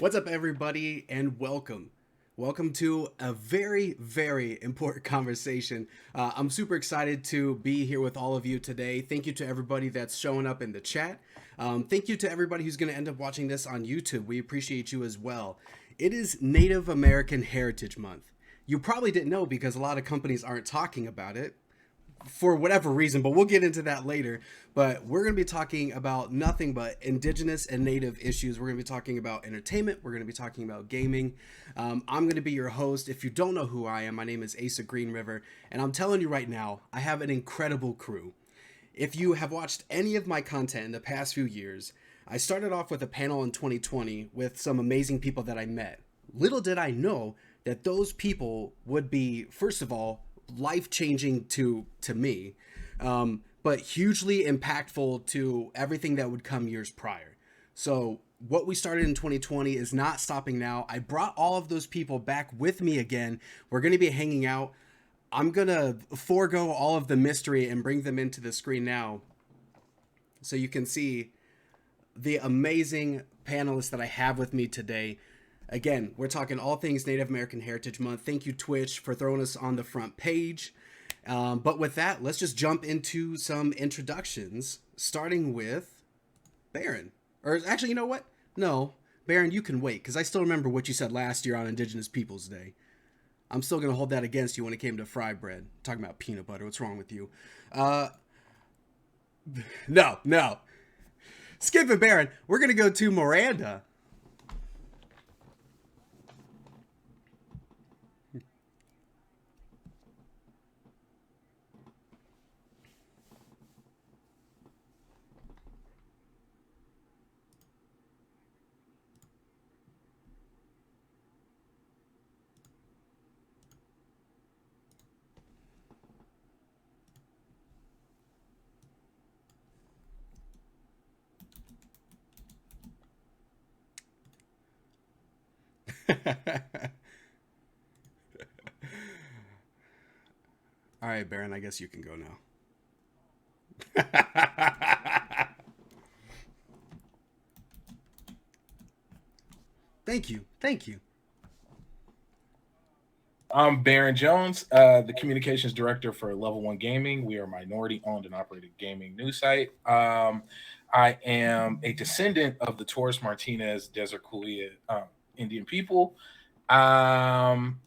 What's up, everybody, and welcome. Welcome to a very, very important conversation. I'm super excited to be here with all of you today. Thank you to everybody that's showing up in the chat. Thank you to everybody who's going to end up watching this on YouTube. We appreciate you as well. It is Native American Heritage Month. You probably didn't know because a lot of companies aren't talking about it for whatever reason, but we'll get into that later. But we're going to be talking about nothing but indigenous and native issues. We're going to be talking about entertainment. We're going to be talking about gaming. I'm going to be your host. If you don't know who I am, my name is Asa Green River, and I'm telling you right now, I have an incredible crew. If you have watched any of my content in the past few years, I started off with a panel in 2020 with some amazing people that I met. Little did I know that those people would be, first of all, life changing to me, but hugely impactful to everything that would come years prior. So what we started in 2020 is not stopping now. I brought all of those people back with me again. We're going to be hanging out. I'm going to forego all of the mystery and bring them into the screen now so you can see the amazing panelists that I have with me today. Again, we're talking all things Native American Heritage Month. Thank you, Twitch, for throwing us on the front page. But with that, let's just jump into some introductions, starting with Baron. Or actually, you know what? No, Baron, you can wait, because I still remember what you said last year on Indigenous Peoples Day. I'm still going to hold that against you when it came to fry bread. Talking about peanut butter. What's wrong with you? Uh, no. Skip it, Baron. We're going to go to Miranda. All right, Baron, I guess you can go now. Thank you. Thank you. I'm Baron Jones, the communications director for Level One Gaming. We are a minority-owned and operated gaming news site. I am a descendant of the Torres Martinez Desert Kulia Indian people.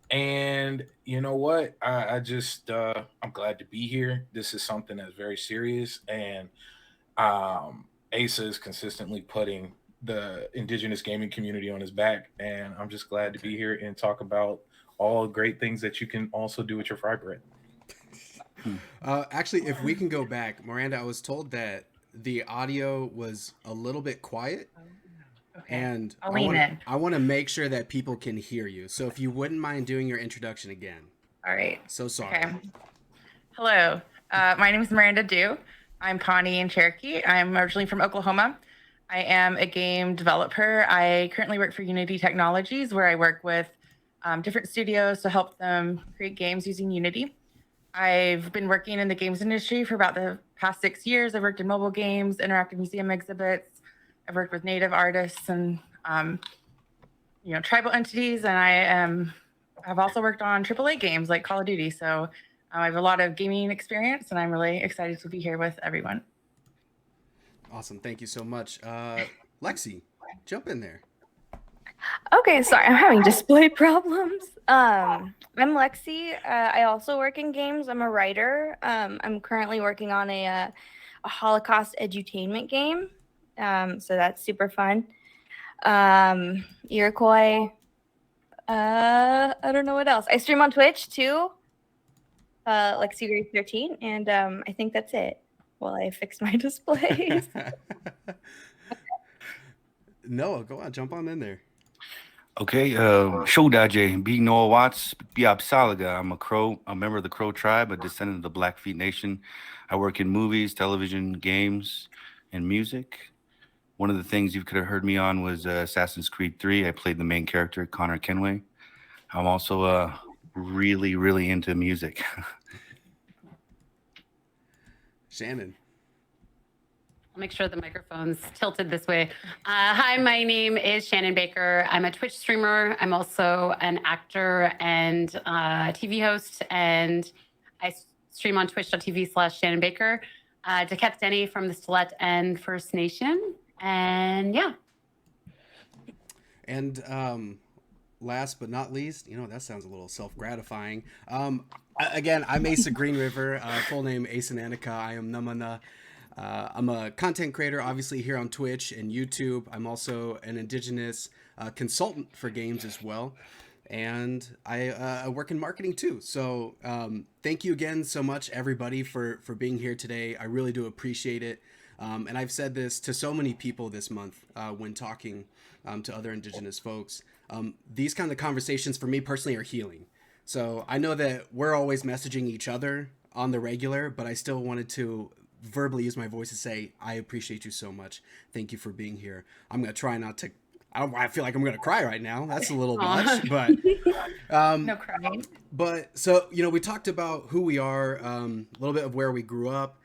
And you know what? I just I'm glad to be here. This is something that's very serious, and Asa is consistently putting the indigenous gaming community on his back, and I'm just glad to Okay. be here and talk about all great things that you can also do with your fry bread. Actually, if we can go back, Miranda, I was told that the audio was a little bit quiet, Okay. and I'll I lean want in. I want to make sure that people can hear you. So if you wouldn't mind doing your introduction again. All right. So sorry. Okay. Hello. My name is Miranda Dew. I'm Pawnee and Cherokee. I'm originally from Oklahoma. I am a game developer. I currently work for Unity Technologies, where I work with different studios to help them create games using Unity. I've been working in the games industry for about the past 6 years. I've worked in mobile games, interactive museum exhibits. I've worked with native artists and tribal entities, and I've also worked on AAA games like Call of Duty. So I have a lot of gaming experience, and I'm really excited to be here with everyone. Awesome. Thank you so much. Lexi, jump in there. Okay, sorry, I'm having display problems. I'm Lexi. I also work in games. I'm a writer. I'm currently working on a Holocaust edutainment game. So that's super fun. Iroquois. I don't know what else. I stream on Twitch too. Lexi Grace 13, and I think that's it. While I fix my displays. Noah, go on, jump on in there. Okay, Shodaje, B. Noah Watts, Biab Salaga. I'm a Crow, a member of the Crow tribe, a descendant of the Blackfeet Nation. I work in movies, television, games, and music. One of the things you could have heard me on was Assassin's Creed 3. I played the main character, Connor Kenway. I'm also really, really into music. Shannon. I'll make sure the microphone's tilted this way. Hi, my name is Shannon Baker. I'm a Twitch streamer. I'm also an actor and TV host, and I stream on twitch.tv/Shannon Baker. Deket Denny from the Stilet and First Nation. And yeah. And last but not least, that sounds a little self-gratifying. Again, I'm Asa Green River, full name Asa Nanika. I am Namana. I'm a content creator, obviously, here on Twitch and YouTube. I'm also an Indigenous consultant for games as well. And I work in marketing too. So thank you again so much, everybody, for being here today. I really do appreciate it. And I've said this to so many people this month when talking to other Indigenous folks. These kind of conversations for me personally are healing. So I know that we're always messaging each other on the regular, but I still wanted to verbally use my voice to say, I appreciate you so much. Thank you for being here. I'm going to try not to, I feel like I'm going to cry right now. That's a little much, but No crying. But so, we talked about who we are, a little bit of where we grew up,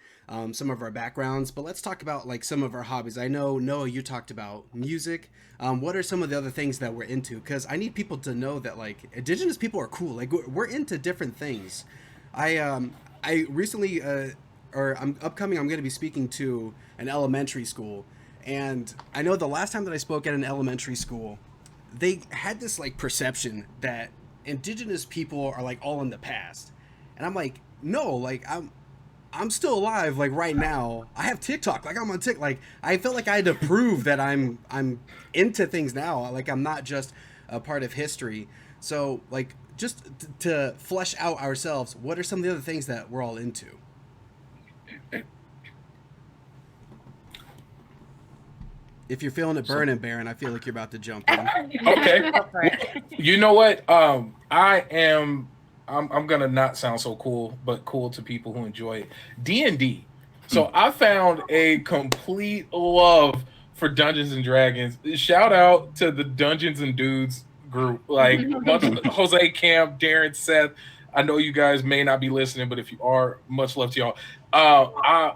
some of our backgrounds, but let's talk about like some of our hobbies. I know, Noah, you talked about music. What are some of the other things that we're into? Because I need people to know that like Indigenous people are cool. Like we're into different things. I recently, I'm going to be speaking to an elementary school. And I know the last time that I spoke at an elementary school, they had this like perception that Indigenous people are like all in the past. And I'm like, no, like I'm still alive like right now. I have TikTok, like I'm on TikTok. Like I felt like I had to prove that I'm into things now. Like I'm not just a part of history. So like just to flesh out ourselves, what are some of the other things that we're all into? If you're feeling it burning, Baron, I feel like you're about to jump in. Okay. You know what? I'm gonna not sound so cool, but cool to people who enjoy it. D&D. So I found a complete love for Dungeons and Dragons. Shout out to the Dungeons and Dudes group, like Jose, Camp, Darren, Seth. I know you guys may not be listening, but if you are, much love to y'all.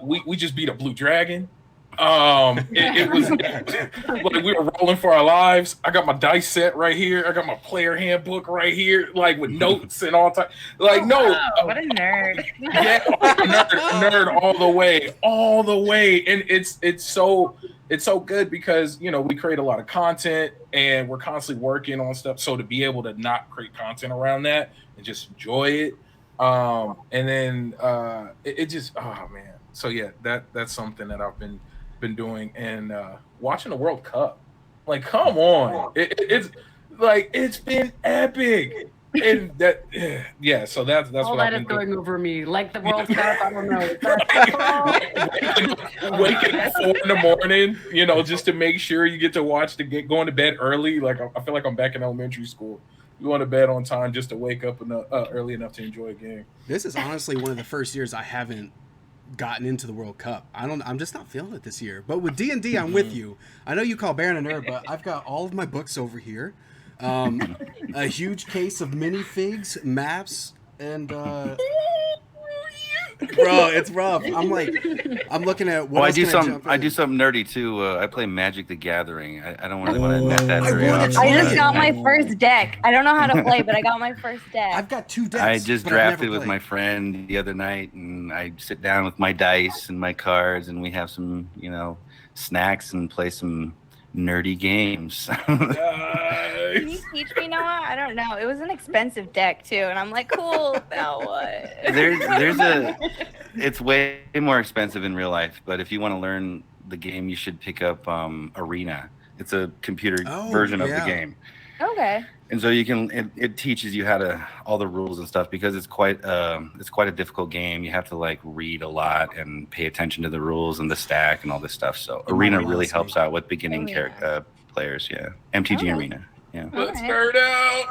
We just beat a blue dragon. It was like we were rolling for our lives. I got my dice set right here. I got my player handbook right here, like with notes and all time. Like what a nerd! Yeah, nerd all the way. And it's so good because we create a lot of content and we're constantly working on stuff. So to be able to not create content around that and just enjoy it, and then it just man. So yeah, that's something that I've been doing, and watching the World Cup. Like, come on, it's like it's been epic, and that So that's all what that I've is been going doing. over me, like the World Cup. I don't know. Waking up 4 in the morning, just to make sure you get to watch going to bed early. Like I feel like I'm back in elementary school. Going to bed on time just to wake up early enough to enjoy a game. This is honestly one of the first years I haven't gotten into the World Cup. I'm just not feeling it this year. But with D&D, I'm with you. I know you call Baron a nerd, but I've got all of my books over here. A huge case of minifigs, maps, and bro, it's rough. I'm looking at what I do something nerdy too. I play Magic the Gathering. I don't really want to admit that very often. I just got my first deck. I don't know how to play, but I got my first deck. I've got 2 decks. I just drafted with my friend the other night, and I sit down with my dice and my cards, and we have some, snacks and play some nerdy games. Can you teach me, Noah? I don't know. It was an expensive deck too, and I'm like, cool. Now what? It's way more expensive in real life, but if you want to learn the game, you should pick up Arena. It's a computer version of the game. Okay. And so it teaches you all the rules and stuff, because it's quite a difficult game. You have to like read a lot and pay attention to the rules and the stack and all this stuff. So Arena really helps out with beginning players. Yeah. MTG Arena. Yeah. Let's nerd out.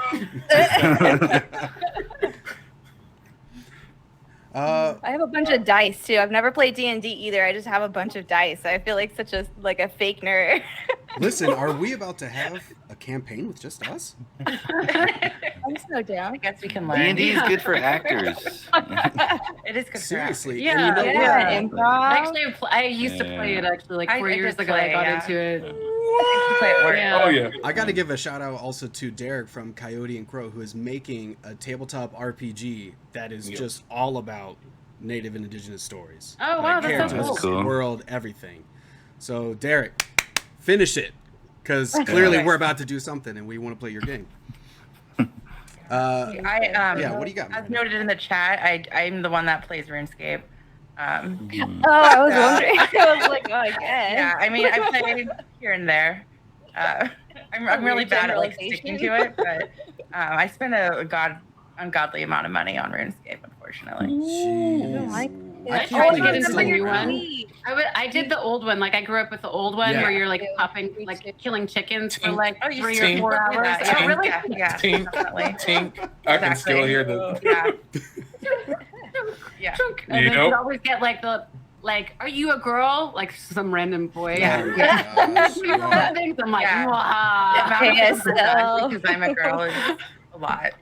I have a bunch of dice too. I've never played D&D either. I just have a bunch of dice. I feel like such a fake nerd. Listen, are we about to have a a campaign with just us? I'm so down. I guess we can learn. D&D is good for actors. It is good Seriously. Yeah, And you know Yeah, what? improv. Actually, I used to play it actually like I 4 years did ago. I play, got yeah. into it. I can play at work. Yeah. Oh yeah. I got to give a shout out also to Derek from Coyote and Crow, who is making a tabletop RPG that is Yep. just all about Native and Indigenous stories. Oh, wow, that's so characters, cool. That's cool. world, everything. So Derek, finish it, because clearly we're about to do something and we want to play your game. Yeah, what do you got, As Miranda? noted in the chat, I'm the one that plays RuneScape. Mm. Oh, I was wondering. I was like, oh, I guess. Yeah, I mean, I played here and there. I'm really Weird bad at like sticking to it, but I spend a ungodly amount of money on RuneScape, unfortunately. Jeez. like I I can't tried to believe get it's into still the new around. one. I did the old one. Like I grew up with the old one Yeah. where you're like popping, like killing chickens for like Oh, you 3 Tink. or 4 still do hours. that, Oh, really? Yeah, Tink. definitely. Tink. I can still hear the. Yeah. Yeah. And then Yep. you'd always get like are you a girl? Like some random boy. Yeah. Oh my gosh, You know, yeah. things. I'm like, Yeah. wow. KSL. Because I'm a girl is a lot.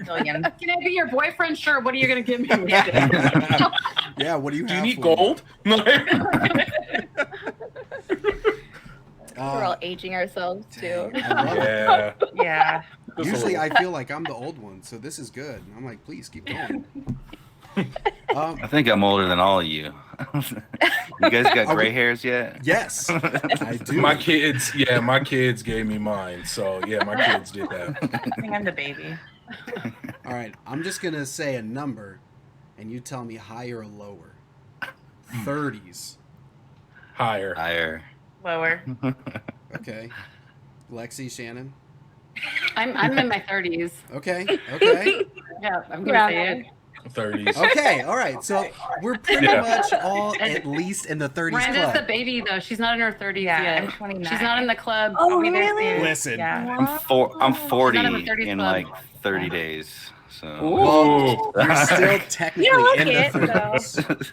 A billion. Can I be your boyfriend? Sure. What are you gonna give me? Yeah, what do you Do you have need for me? gold? We're all aging ourselves too. Dang, I love it. Yeah. Yeah. Usually I feel like I'm the old one, so this is good. I'm like, please keep going. I think I'm older than all of you. You guys got Are gray we- hairs yet? Yes, I do. My kids gave me mine. So yeah, my kids did that. I think I'm the baby. All right, I'm just gonna say a number, and you tell me higher or lower. 30s. Higher. Higher. Lower. Okay. Lexi, Shannon. I'm in my 30s. Okay. Okay. Yeah, I'm gonna Around say there. it. 30s. Okay. All right. So we're pretty Yeah. much all at least in the 30s Miranda's the club. baby though. She's not in her 30s Yeah, yet. I'm 29. She's not in the club. Oh, I'll be there really? soon. Listen. Yeah. I'm 40 Not in the 30s in club. like 30 days. So Ooh. You're still technically You look in the it, 30s.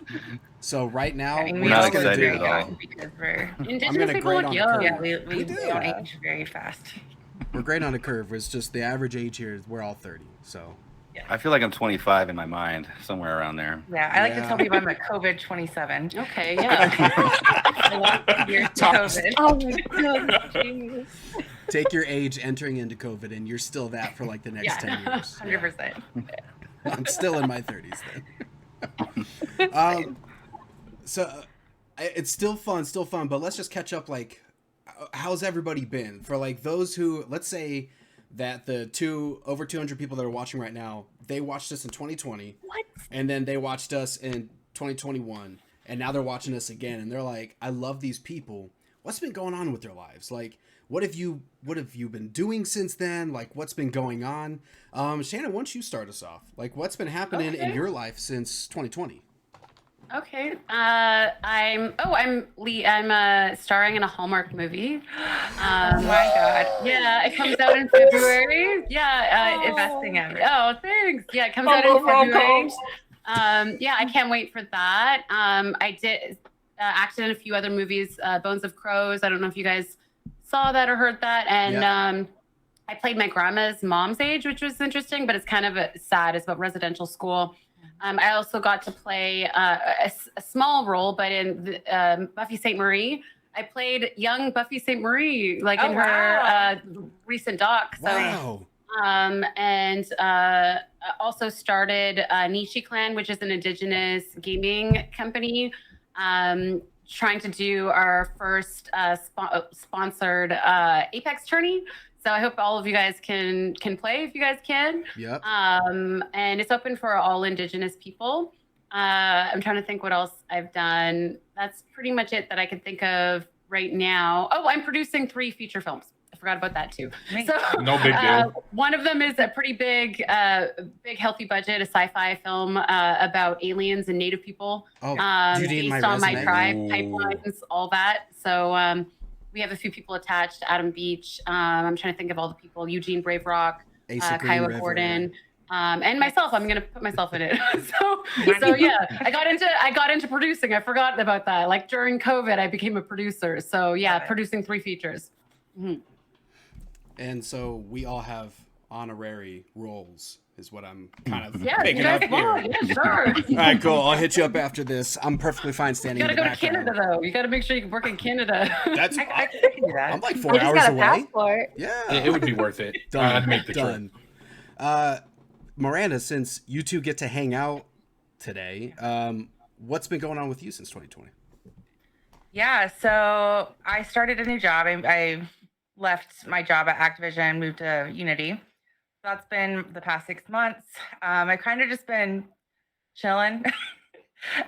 So right now, I mean, we're we Not all just gonna excited do. at all. young because we're Indigenous gonna people grade look on the young. curve. yeah, We we do. don't age very fast. We're great on a curve. It's just the average age here is we're all 30. So I feel like I'm 25 in my mind, somewhere around there. Yeah, I like to Yeah. tell people I'm a COVID 27. Okay, yeah. Years to COVID. Oh my god, jeez. take your age entering into COVID, and you're still that for like the next Yeah. 10 years. 100%. I'm still in my 30s then. So it's still fun, but let's just catch up. Like, how's everybody been? For like those who, let's say that the over 200 people that are watching right now, they watched us in 2020. What? And then they watched us in 2021, and now they're watching us again, and they're like, I love these people. What's been going on with their lives? Like, what have you been doing since then? Like, what's been going on? Shannon, why don't you start us off? Like, what's been happening in Okay. your life since 2020? Okay. I'm starring in a Hallmark movie. Oh my God. Yeah, it comes out in February. Yeah, Investing ever. Oh, thanks. Yeah, it comes out in February. Yeah, I can't wait for that. I did acted in a few other movies, Bones of Crows. I don't know if you guys saw that or heard that. And Yeah. I played my grandma's mom's age, which was interesting, but it's kind of sad. It's about residential school. I also got to play a small role, but in Buffy St. Marie. I played young Buffy St. Marie, like in her recent doc. So, Wow. and also started Nishi Clan, which is an Indigenous gaming company, trying to do our first sponsored Apex tourney. So I hope all of you guys can play if you guys can. Yep. And it's open for all Indigenous people. I'm trying to think what else I've done. That's pretty much it that I can think of right now. Oh, I'm producing 3 feature films. I forgot about that too. So No big deal. one of them is a pretty big healthy budget, a sci-fi film about aliens and Native people. Oh, do you need Based my on my resume? tribe, Ooh. pipelines, all that. So we have a few people attached. Adam Beach. I'm trying to think of all the people. Eugene Brave Rock, Asa Green Kiowa River. Gordon, and myself. I'm gonna put myself in it. so yeah, I got into producing. I forgot about that. Like during COVID, I became a producer. So yeah, Love it. producing 3 features. Mhm. And so we all have honorary roles, is what I'm kind of Yeah, you picking guys up here. want. Yeah, sure. All right, cool. I'll hit you up after this. I'm perfectly fine standing You in gotta the go to background. Canada though. You gotta make sure you can work in Canada. That's I can do that. I'm like I 4 just hours got a away. passport. Yeah. It would be worth it. I'd make the trip. Miranda, since you two get to hang out today, what's been going on with you since 2020? Yeah, so I started a new job. I left my job at Activision, moved to Unity. That's been the past 6 months. I kind of just been chilling.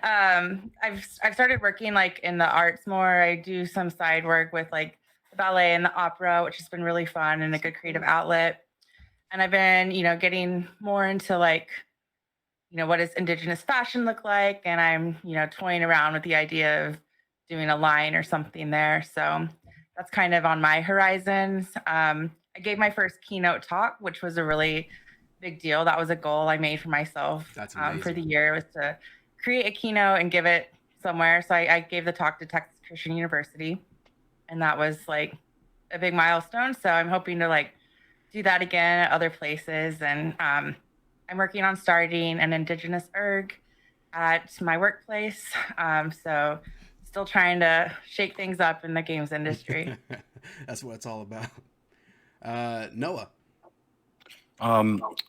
I've started working like in the arts more. I do some side work with like the ballet and the opera, which has been really fun and a good creative outlet. And I've been, getting more into like, what does Indigenous fashion look like? And I'm, toying around with the idea of doing a line or something there. So that's kind of on my horizons. I gave my first keynote talk, which was a really big deal. That was a goal I made for myself. That's for amazing. the year, was to create a keynote and give it somewhere. So I gave the talk to Texas Christian University, and that was like a big milestone. So I'm hoping to like do that again at other places. And I'm working on starting an Indigenous erg at my workplace. So still trying to shake things up in the games industry. That's what it's all about. Noah.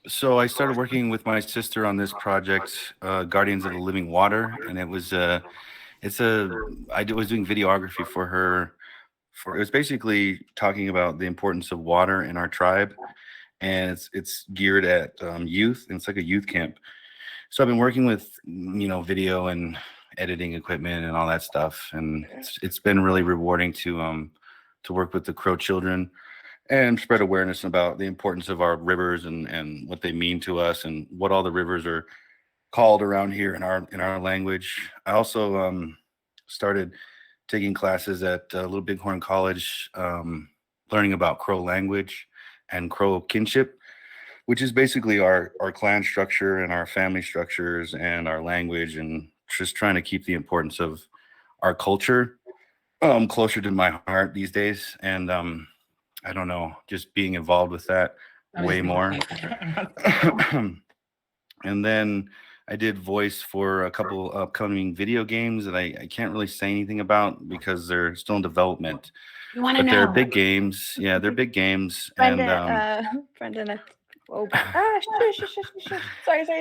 So I started working with my sister on this project, Guardians of the Living Water, and I was doing videography for her. It was basically talking about the importance of water in our tribe, and it's geared at youth. And it's like a youth camp. So I've been working with video and editing equipment and all that stuff, and it's been really rewarding to work with the Crow children and spread awareness about the importance of our rivers and what they mean to us and what all the rivers are called around here in our language. I also started taking classes at Little Bighorn College, learning about Crow language and Crow kinship, which is basically our clan structure and our family structures and our language, and just trying to keep the importance of our culture closer to my heart these days. And I don't know, just being involved with that way more. And then I did voice for a couple upcoming video games that I can't really say anything about because they're still in development. You want to But know? they're big games. Yeah, they're big games. Brendan, whoa. Shush. Sorry. Go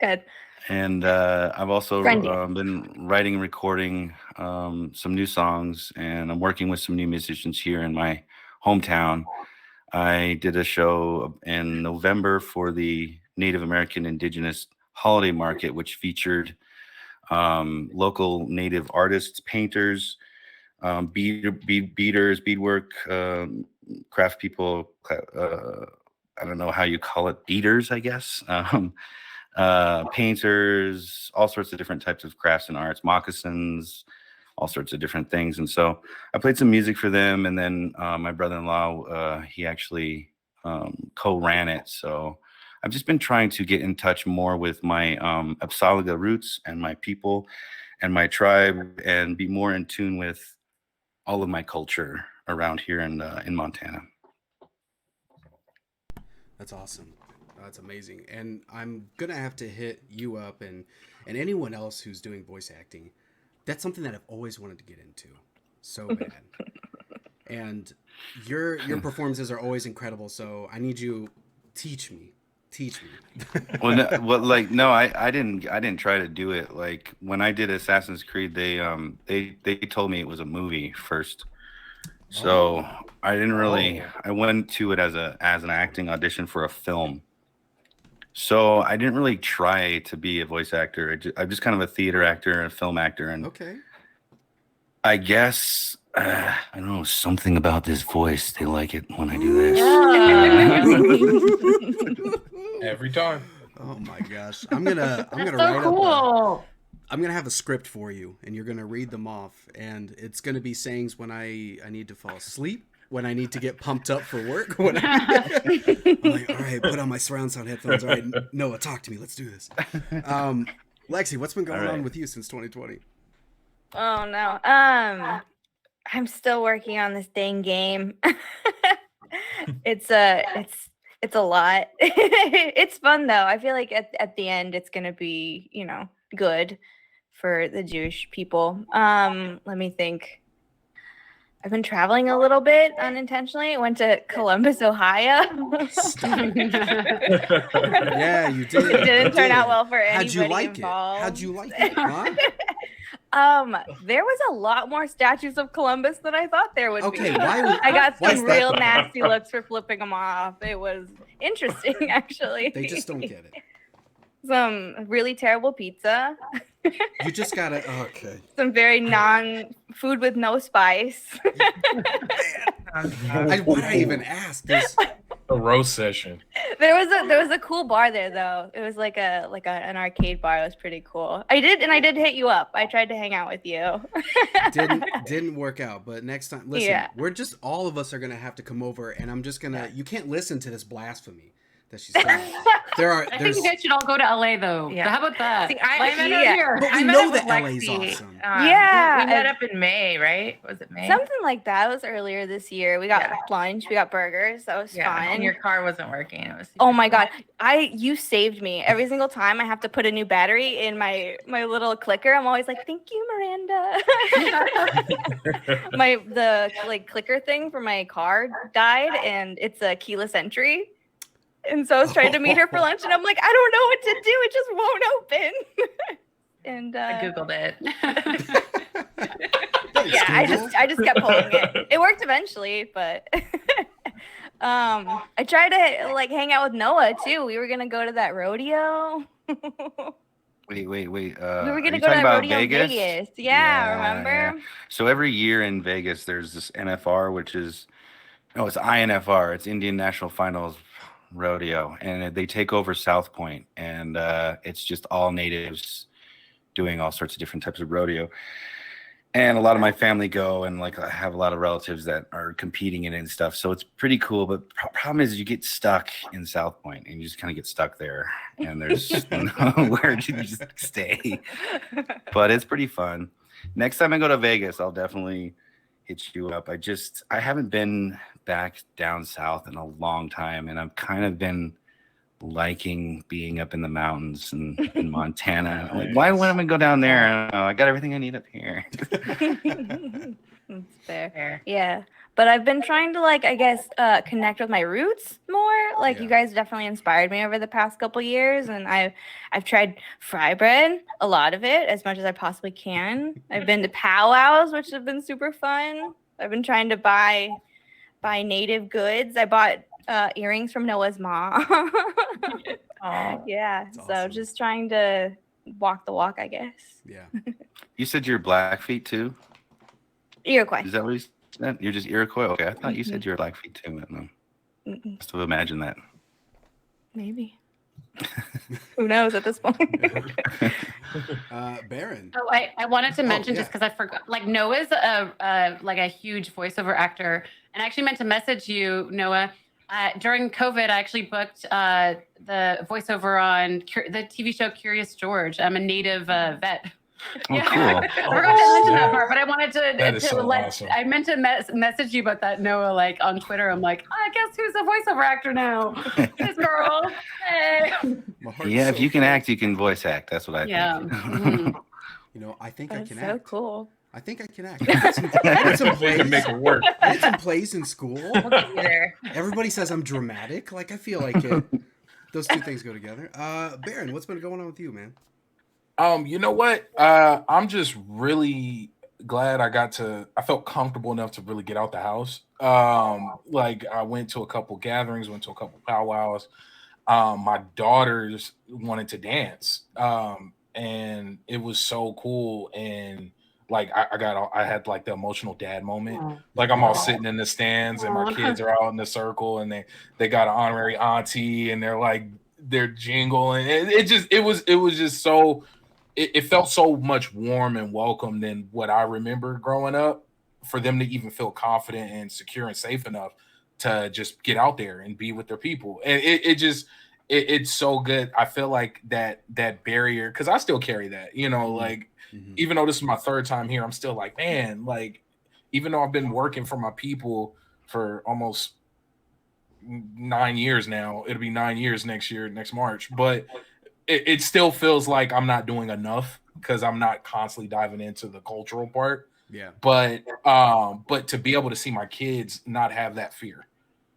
ahead. And I've also been writing and recording some new songs, and I'm working with some new musicians here in my hometown. I did a show in November for the Native American Indigenous Holiday Market, which featured local Native artists, painters, beaders, beadwork, craft people. I don't know how you call it, beaders, I guess. Painters, all sorts of different types of crafts and arts, moccasins, all sorts of different things. And so I played some music for them. And then my brother-in-law, he actually co-ran it. So I've just been trying to get in touch more with my Apsáalooke roots and my people and my tribe, and be more in tune with all of my culture around here in Montana. That's awesome. That's amazing. And I'm gonna have to hit you up and anyone else who's doing voice acting. That's something that I've always wanted to get into so bad. And your performances are always incredible. So I need you teach me. No, I didn't try to do it. Like when I did Assassin's Creed, they told me it was a movie first. So I didn't really. I went to it as an acting audition for a film. So I didn't really try to be a voice actor. I'm just kind of a theater actor and a film actor. And okay, I guess I don't know, something about this voice. They like it when I do this. Yeah. Every time. Oh my gosh, I'm gonna That's write so cool. up. I'm gonna have a script for you, and you're gonna read them off, and it's gonna be sayings when I need to fall asleep, when I need to get pumped up for work. When I'm like, all right, put on my surround sound headphones. All right, Noah, talk to me. Let's do this. Lexi, what's been going on with you since 2020? Oh no. I'm still working on this dang game. it's a lot. It's fun though. I feel like at the end it's gonna be, good for the Jewish people. Let me think. I've been traveling a little bit unintentionally. I went to Columbus, Ohio. Stop. Yeah, you did. It didn't You turn out did. well for anybody How'd you like involved. it? How'd you like it? Huh? There was a lot more statues of Columbus than I thought there would Okay, be. why? I got why is some that? real nasty looks for flipping them off. It was interesting, actually. They just don't get it. Some really terrible pizza. You just gotta. Okay. Some very food with no spice. Why did I even ask this? A roast session. There was a cool bar there though. It was like an arcade bar. It was pretty cool. I did hit you up. I tried to hang out with you. Didn't work out, but next time, listen. Yeah. We're just all of us are gonna have to come over, and I'm just gonna. You can't listen to this blasphemy that she's saying. I think you guys should all go to LA though. Yeah. How about that? See, Like, I yeah. here. But we I met know up with that LA's Lexi. awesome. Yeah, We met up in May, right? Was it May? Something like that. It was earlier this year. We got Yeah. lunch. We got burgers. That was Yeah, fun. and your car wasn't working. It was Oh super my god, fun. you saved me. Every single time I have to put a new battery in my little clicker, I'm always like, "Thank you, Miranda." the clicker thing for my car died, and it's a keyless entry. And so I was trying to meet her for lunch, and I'm like, I don't know what to do. It just won't open. And I googled it. yeah, I just kept pulling it. It worked eventually, but I tried to hang out with Noah too. We were gonna go to that rodeo. Wait. We were Are gonna you go to talking that about rodeo in Vegas. Yeah, remember? So every year in Vegas, there's this NFR, it's INFR. It's Indian National Finals Rodeo, and they take over South Point, and it's just all natives doing all sorts of different types of rodeo. And a lot of my family go, and I have a lot of relatives that are competing in it and stuff. So it's pretty cool. But problem is you get stuck in South Point, and you just kind of get stuck there, and there's nowhere to just stay. But it's pretty fun. Next time I go to Vegas, I'll definitely hit you up. I haven't been back down south in a long time, and I've kind of been liking being up in the mountains in Montana. I'm like, why wouldn't I go down there? I don't know. I got everything I need up here. That's fair. Yeah. But I've been trying to connect with my roots more. You guys definitely inspired me over the past couple years, and I've tried fry bread, a lot of it, as much as I possibly can. I've been to powwows, which have been super fun. I've been trying to buy native goods. I bought earrings from Noah's mom. Oh, Yeah. That's So awesome. just trying to walk the walk, I guess. Yeah. You said you're Blackfeet too? Iroquois. Is that what you said? You're just Iroquois? Okay, I thought you said you were Blackfeet too. I don't know. Mm-mm. Must have imagined that. Maybe. Who knows at this point? Baron. Oh, I wanted to mention just yeah. because I forgot. Noah's a huge voiceover actor, and I actually meant to message you, Noah. During COVID, I actually booked the voiceover on the TV show Curious George. I'm a native vet. Oh, Yeah. cool. I forgot to mention that part, but I wanted That is to so let. awesome. I meant to message you about that, Noah. On Twitter, I'm like, I guess who's a voiceover actor now? This girl. Hey. My heart's Yeah, if so you can full. act, you can voice act. That's what I Yeah. think. Mhm. I think I That's can so act. cool. I think I can act. I did some Way to plays. make it work. I did some plays in school. we'll get you there. Everybody says I'm dramatic. I feel like it. Those two things go together. Baron, what's been going on with you, man? You know what? I'm just really glad I felt comfortable enough to really get out the house. I went to a couple gatherings, went to a couple powwows. My daughters wanted to dance. And it was so cool. And I had the emotional dad moment. I'm all sitting in the stands and my kids are out in the circle and they got an honorary auntie and they're jingling. It was just so. It felt so much warm and welcome than what I remember growing up, for them to even feel confident and secure and safe enough to just get out there and be with their people. And it's so good. I feel like that barrier, because I still carry that, even though this is my third time here, I'm still man, even though I've been working for my people for almost 9 years now. It'll be 9 years next March. But it still feels like I'm not doing enough because I'm not constantly diving into the cultural part. Yeah. But to be able to see my kids not have that fear,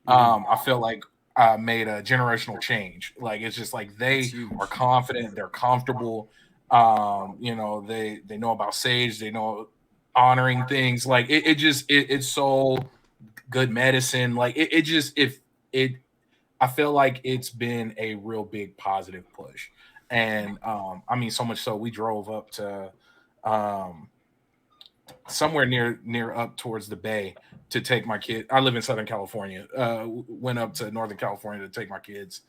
I feel like I made a generational change. Like it's just like they are confident, they're comfortable. You know, they know about sage, they know honoring things. Like it's so good medicine. Like it just if it I feel like it's been a real big positive push. And I mean so much so we drove up to somewhere near up towards the bay to take my kid. I live in Southern California. Went up to Northern California to take my kids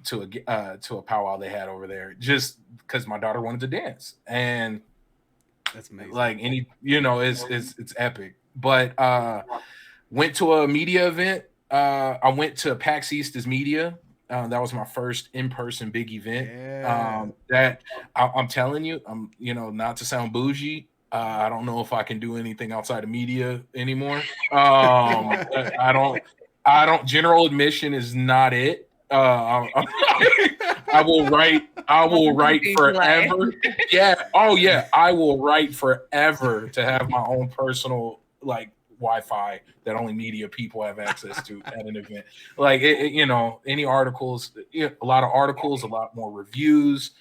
to a powwow they had over there, just because my daughter wanted to dance. And that's amazing. Like it's epic. But went to a media event. I went to PAX East as media. That was my first in-person big event. Yeah. That I'm telling you, not to sound bougie. I don't know if I can do anything outside of media anymore. I don't. General admission is not it. I will write forever. Yeah. Oh yeah. I will write forever to have my own personal Wi-Fi that only media people have access to at an event. Like any articles, a lot of articles, a lot more reviews.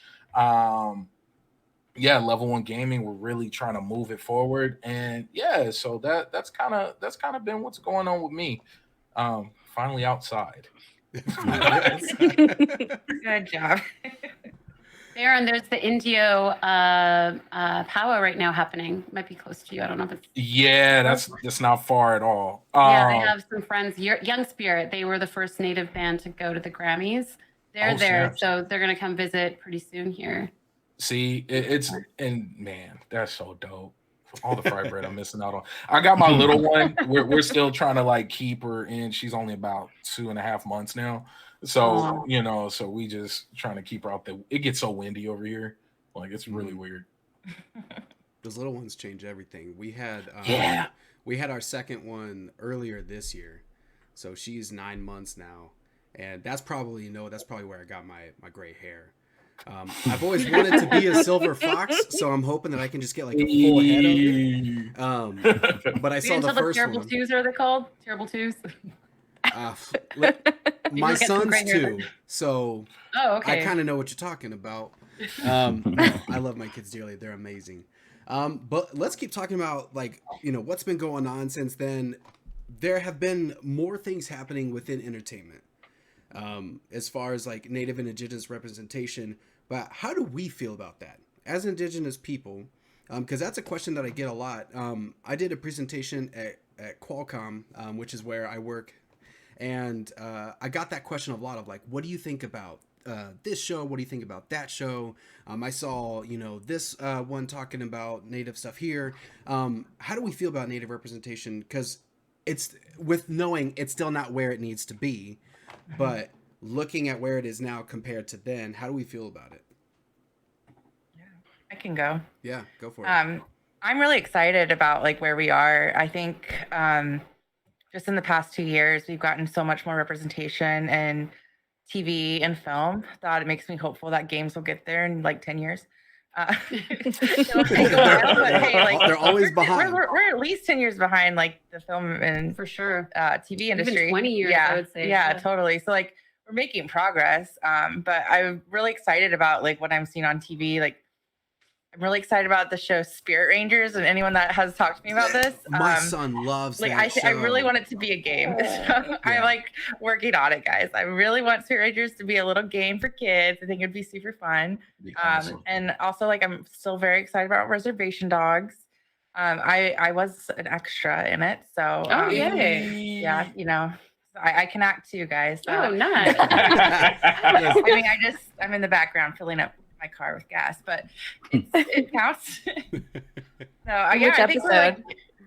Level 1 gaming, we're really trying to move it forward. And so that's kind of been what's going on with me. Finally outside. Good job. Aaron, there's the Indio powwow right now happening. Might be close to you. I don't know if it's. Yeah, that's not far at all. Yeah, they have some friends. Young Spirit, they were the first native band to go to the Grammys. They're there, so they're gonna come visit pretty soon here. See, man, that's so dope. All the fried bread I'm missing out on. I got my little one. We're still trying to keep her in. She's only about 2.5 months now. So, so we just trying to keep her out there. It gets so windy over here. Like it's really weird. Those little ones change everything. We had our second one earlier this year. So she's 9 months now. And that's probably where I got my gray hair. I've always wanted to be a silver fox, so I'm hoping that I can just get a full head of it. But I saw the first terrible one. Twos are they called? Terrible Twos. My son's 2, so okay. I kind of know what you're talking about. I love my kids dearly; they're amazing. But let's keep talking about what's been going on since then. There have been more things happening within entertainment. As far as Native and Indigenous representation, but how do we feel about that as Indigenous people? Because that's a question that I get a lot. I did a presentation at Qualcomm, which is where I work, and I got that question a lot of what do you think about this show? What do you think about that show? I saw this one talking about Native stuff here. How do we feel about Native representation? Because it's with knowing it's still not where it needs to be. But looking at where it is now compared to then, how do we feel about it? Yeah, I can go. Yeah, go for it. I'm really excited about where we are. I think just in the past 2 years, we've gotten so much more representation in TV and film that it makes me hopeful that games will get there in 10 years. It'll take a while, but hey, they're always behind. We're at least 10 years behind, the film and for sure TV industry. Even 20 years, yeah, I would say. Yeah, totally. So we're making progress. But I'm really excited about what I'm seeing on TV. I'm really excited about the show Spirit Rangers, and anyone that has talked to me about this. My son loves that show. I really want it to be a game. So Yeah. I'm working on it, guys. I really want Spirit Rangers to be a little game for kids. I think it'd be super fun. Awesome. And also I'm still very excited about Reservation Dogs. I was an extra in it, so yay. Yeah, I can act too, guys. So. Oh, nice. I mean, I'm in the background filling up my car with gas, but it counts. So I think we're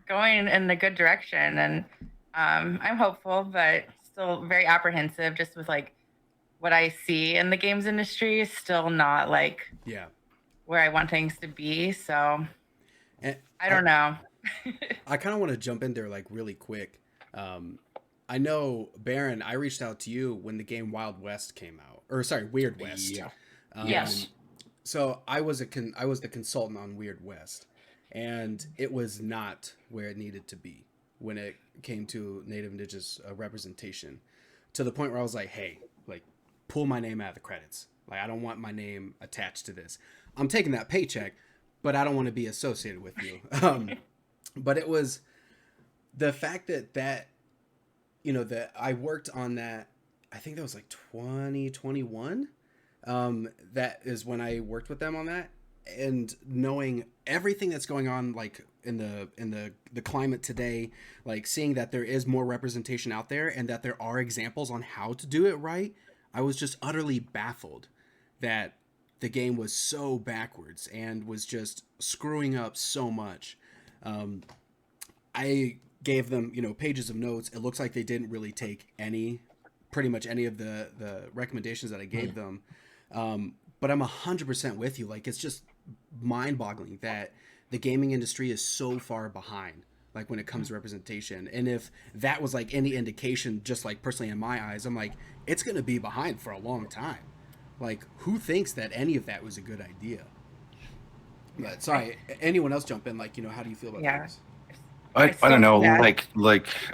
going in a good direction, and I'm hopeful, but still very apprehensive. Just with what I see in the games industry is still not where I want things to be. So I don't know. I kind of want to jump in there really quick. I know, Baron, I reached out to you when the game Wild West came out, or sorry, Weird West. Yeah. Yes. So I was I was the consultant on Weird West, and it was not where it needed to be when it came to Native Indigenous representation, to the point where I was like, hey, like, pull my name out of the credits. Like, I don't want my name attached to this. I'm taking that paycheck, but I don't want to be associated with you. But it was the fact that that I worked on that. I think that was like 2021. That is when I worked with them on that, and knowing everything that's going on, like in the climate today, like seeing that there is more representation out there and that there are examples on how to do it right, I was just utterly baffled that the game was so backwards and was just screwing up so much. I gave them, pages of notes. It looks like they didn't really take pretty much any of the recommendations that I gave them. But I'm 100% with you. Like, it's just mind-boggling that the gaming industry is so far behind, like when it comes to representation. And if that was like any indication, just like personally in my eyes, I'm like, it's going to be behind for a long time. Like, who thinks that any of that was a good idea? But sorry, anyone else jump in? Like, how do you feel about this? I don't know. Like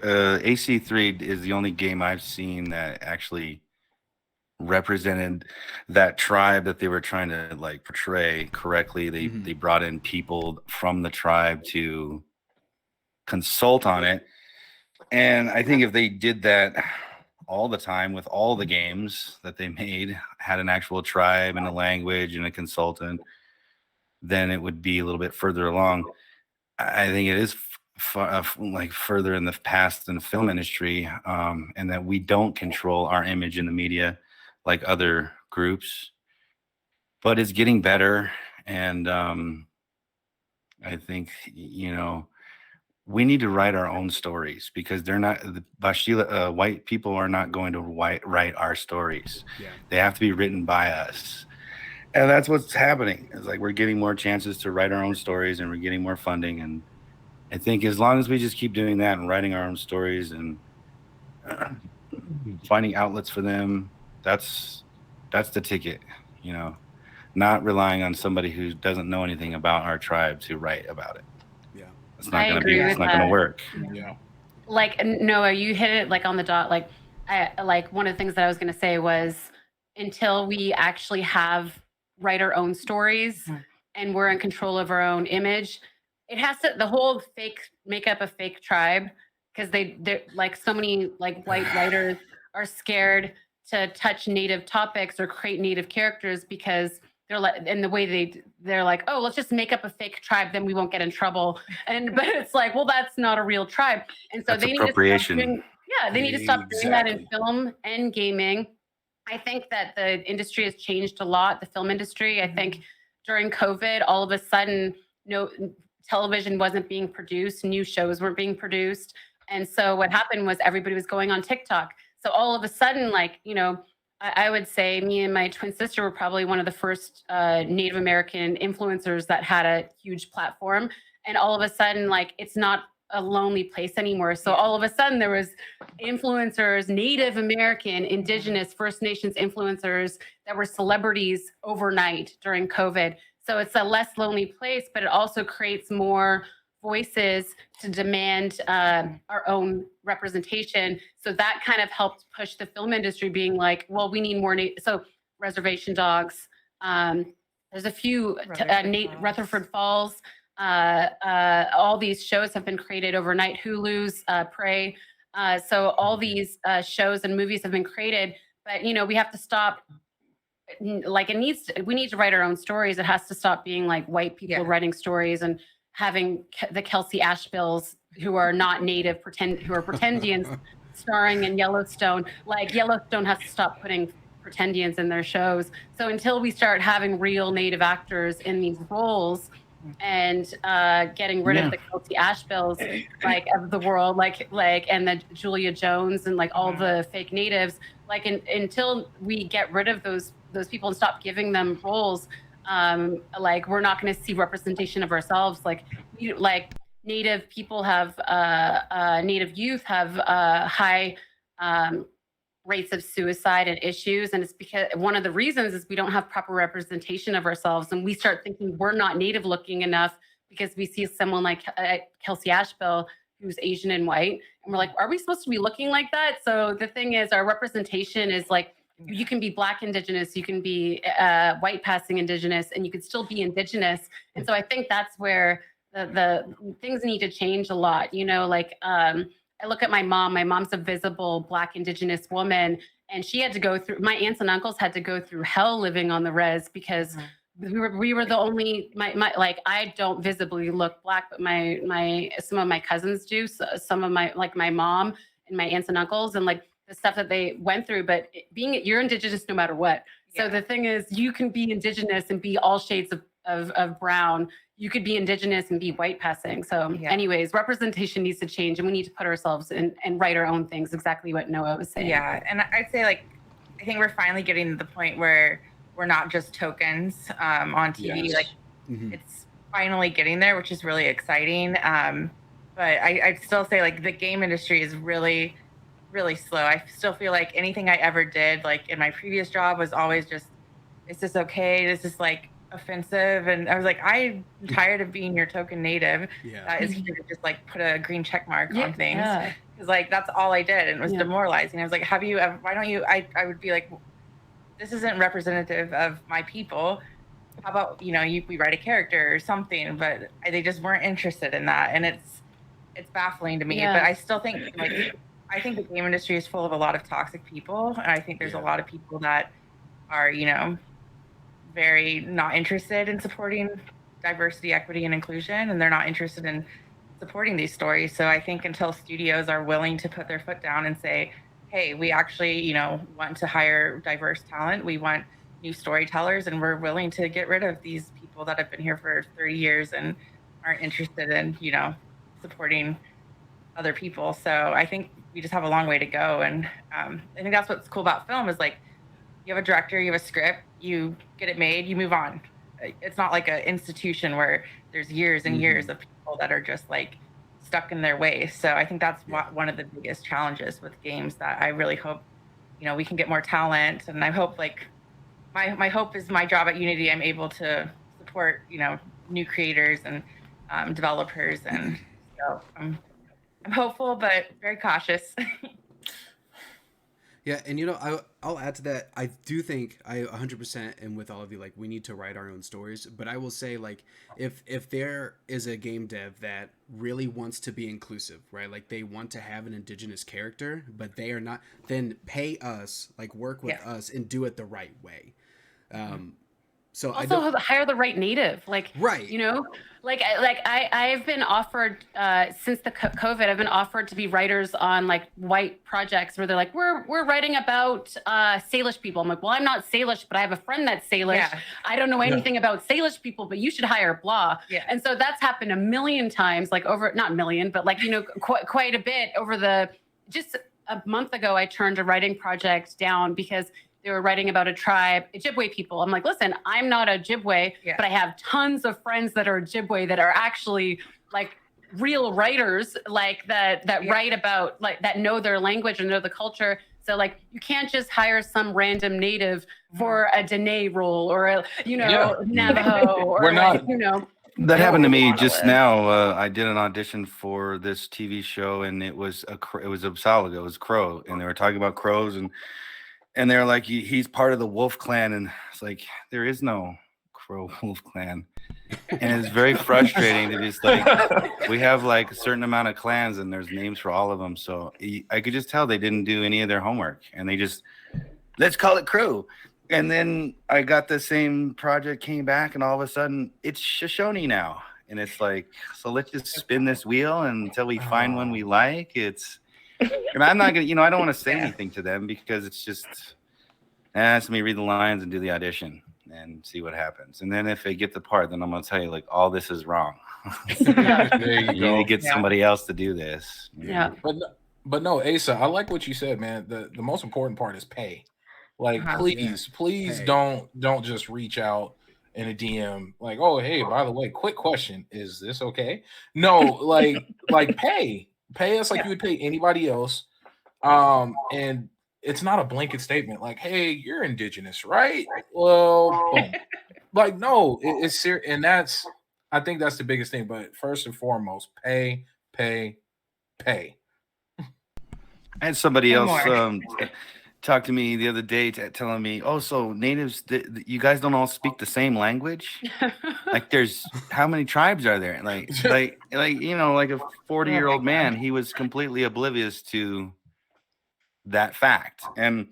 AC3 is the only game I've seen that actually represented that tribe that they were trying to like portray correctly. They brought in people from the tribe to consult on it, and I think if they did that all the time with all the games that they made, had an actual tribe and a language and a consultant, then it would be a little bit further along. I think it is like further in the past than the film industry, and that we don't control our image in the media like other groups, but it's getting better. And I think we need to write our own stories, because they're not Bashila, white people are not going to write our stories. They have to be written by us. And that's what's happening. It's like we're getting more chances to write our own stories, and we're getting more funding. And I think as long as we just keep doing that and writing our own stories and finding outlets for them, that's the ticket, not relying on somebody who doesn't know anything about our tribe to write about it. Yeah. It's not going to work. Yeah. Like, Noah, you hit it like on the dot. Like, one of the things that I was going to say was, until we actually write our own stories and we're in control of our own image, it has to, the whole make up a fake tribe, because they're like, so many like white writers are scared to touch native topics or create native characters, because they're like, and the way they're like, oh, let's just make up a fake tribe, then we won't get in trouble. But it's like, well, that's not a real tribe. And so they appropriation. They need to stop doing that in film and gaming. I think that the industry has changed a lot, the film industry. I think during COVID, all of a sudden, television wasn't being produced, new shows weren't being produced. And so what happened was everybody was going on TikTok. So all of a sudden, I would say me and my twin sister were probably one of the first Native American influencers that had a huge platform. And all of a sudden, it's not a lonely place anymore. So all of a sudden there was influencers, Native American, Indigenous, First Nations influencers that were celebrities overnight during COVID. So it's a less lonely place, but it also creates more voices to demand our own representation. So that kind of helped push the film industry, being like, well, we need more. So Reservation Dogs, there's a few, Rutherford Falls, all these shows have been created overnight. Hulu's Prey. So all these shows and movies have been created, but we have to stop. We need to write our own stories. It has to stop being like white people writing stories and having the Kelsey Ashbills, who are not native, who are pretendians, starring in Yellowstone. Like, Yellowstone has to stop putting pretendians in their shows. So until we start having real native actors in these roles, and getting rid of the Kelsey Ashbills, of the world, and the Julia Jones and all the fake natives, until we get rid of those people and stop giving them roles, we're not going to see representation of ourselves. Native people have, Native youth have high rates of suicide and issues. And it's because one of the reasons is we don't have proper representation of ourselves. And we start thinking we're not Native looking enough because we see someone like Kelsey Asheville, who's Asian and white. And we're like, are we supposed to be looking like that? So the thing is, our representation is like, you can be Black Indigenous, you can be white passing Indigenous, and you can still be Indigenous. And so I think that's where the things need to change a lot. You know, like I look at my mom. My mom's a visible Black Indigenous woman, and she had to go through. My aunts and uncles had to go through hell living on the res because we were the only. My like I don't visibly look Black, but my some of my cousins do. So some of my like my mom and my aunts and uncles, and like the stuff that they went through. But you're Indigenous no matter what. So the thing is, you can be Indigenous and be all shades of brown. You could be Indigenous and be white passing. So anyways, representation needs to change, and we need to put ourselves in and write our own things, exactly what Noah was saying. Yeah, and I'd say like, I think we're finally getting to the point where we're not just tokens on TV. Yes. Like it's finally getting there, which is really exciting. But I'd still say like the game industry is really, really slow. I still feel like anything I ever did, like in my previous job, was always just, is this okay? Is this like offensive? And I was like, I'm tired of being your token Native that is here to just like put a green check mark on things, because like that's all I did, and it was demoralizing. I was like, have you ever, why don't you, I would be like, this isn't representative of my people. How about, you know, we write a character or something? But they just weren't interested in that, and it's baffling to me. But I still think like, I think the game industry is full of a lot of toxic people, and I think there's a lot of people that are, you know, very not interested in supporting diversity, equity, and inclusion, and they're not interested in supporting these stories. So I think until studios are willing to put their foot down and say, hey, we actually, you know, want to hire diverse talent, we want new storytellers, and we're willing to get rid of these people that have been here for 30 years and aren't interested in, you know, supporting other people. So I think we just have a long way to go. And I think that's what's cool about film is like, you have a director, you have a script, you get it made, you move on. It's not like an institution where there's years and years of people that are just like stuck in their ways. So I think that's one of the biggest challenges with games that I really hope, you know, we can get more talent. And I hope like, my hope is my job at Unity, I'm able to support, you know, new creators and developers. And so I'm hopeful, but very cautious. Yeah, and you know, I'll add to that. I do think I 100% am with all of you. Like, we need to write our own stories. But I will say, like, if there is a game dev that really wants to be inclusive, right? Like, they want to have an Indigenous character, but they are not, then pay us, like, work with us and do it the right way. So also hire the right Native, like, you know, I've been offered since the COVID, I've been offered to be writers on like white projects where they're like, we're writing about Salish people. I'm like, well, I'm not Salish, but I have a friend that's Salish. I don't know anything about Salish people, but you should hire blah. And so that's happened a million times, like over, not a million, but like, you know, quite a bit over just a month ago, I turned a writing project down because they were writing about a tribe, Ojibwe people. I'm like, listen, I'm not a Ojibwe, but I have tons of friends that are Ojibwe that are actually like real writers, like that write about, like that know their language and know the culture. So like, you can't just hire some random Native for a Dene role or a, you know, Navajo or We're like, not. you know. That happened to me just now. I did an audition for this TV show, and it was Upsalaga, it was Crow, and they were talking about crows, and they're like, he's part of the Wolf Clan, and it's like, there is no Crow Wolf Clan, and it's very frustrating to just like, we have like a certain amount of clans, and there's names for all of them. So I could just tell they didn't do any of their homework, and they just, let's call it Crow. And then I got the same project, came back, and all of a sudden it's Shoshone now. And it's like, so let's just spin this wheel until we find one we like. And I'm not going to, you know, I don't want to say anything to them because it's just, let me read the lines and do the audition and see what happens. And then if they get the part, then I'm going to tell you, like, all this is wrong. There you You need to get somebody else to do this. But no, Asa, I like what you said, man. The most important part is pay. Like, please pay. don't just reach out in a DM, like, oh, hey, by the way, quick question, is this okay? No, like pay us like you would pay anybody else. And it's not a blanket statement like, hey, you're indigenous, right? Well, boom. Like, no, it's serious. And I think that's the biggest thing. But first and foremost, pay, pay, pay. I had somebody And else more. talk to me the other day telling me, oh, so natives, you guys don't all speak the same language? Like, there's how many tribes are there? Like you know, like a 40-year-old man, he was completely oblivious to that fact. And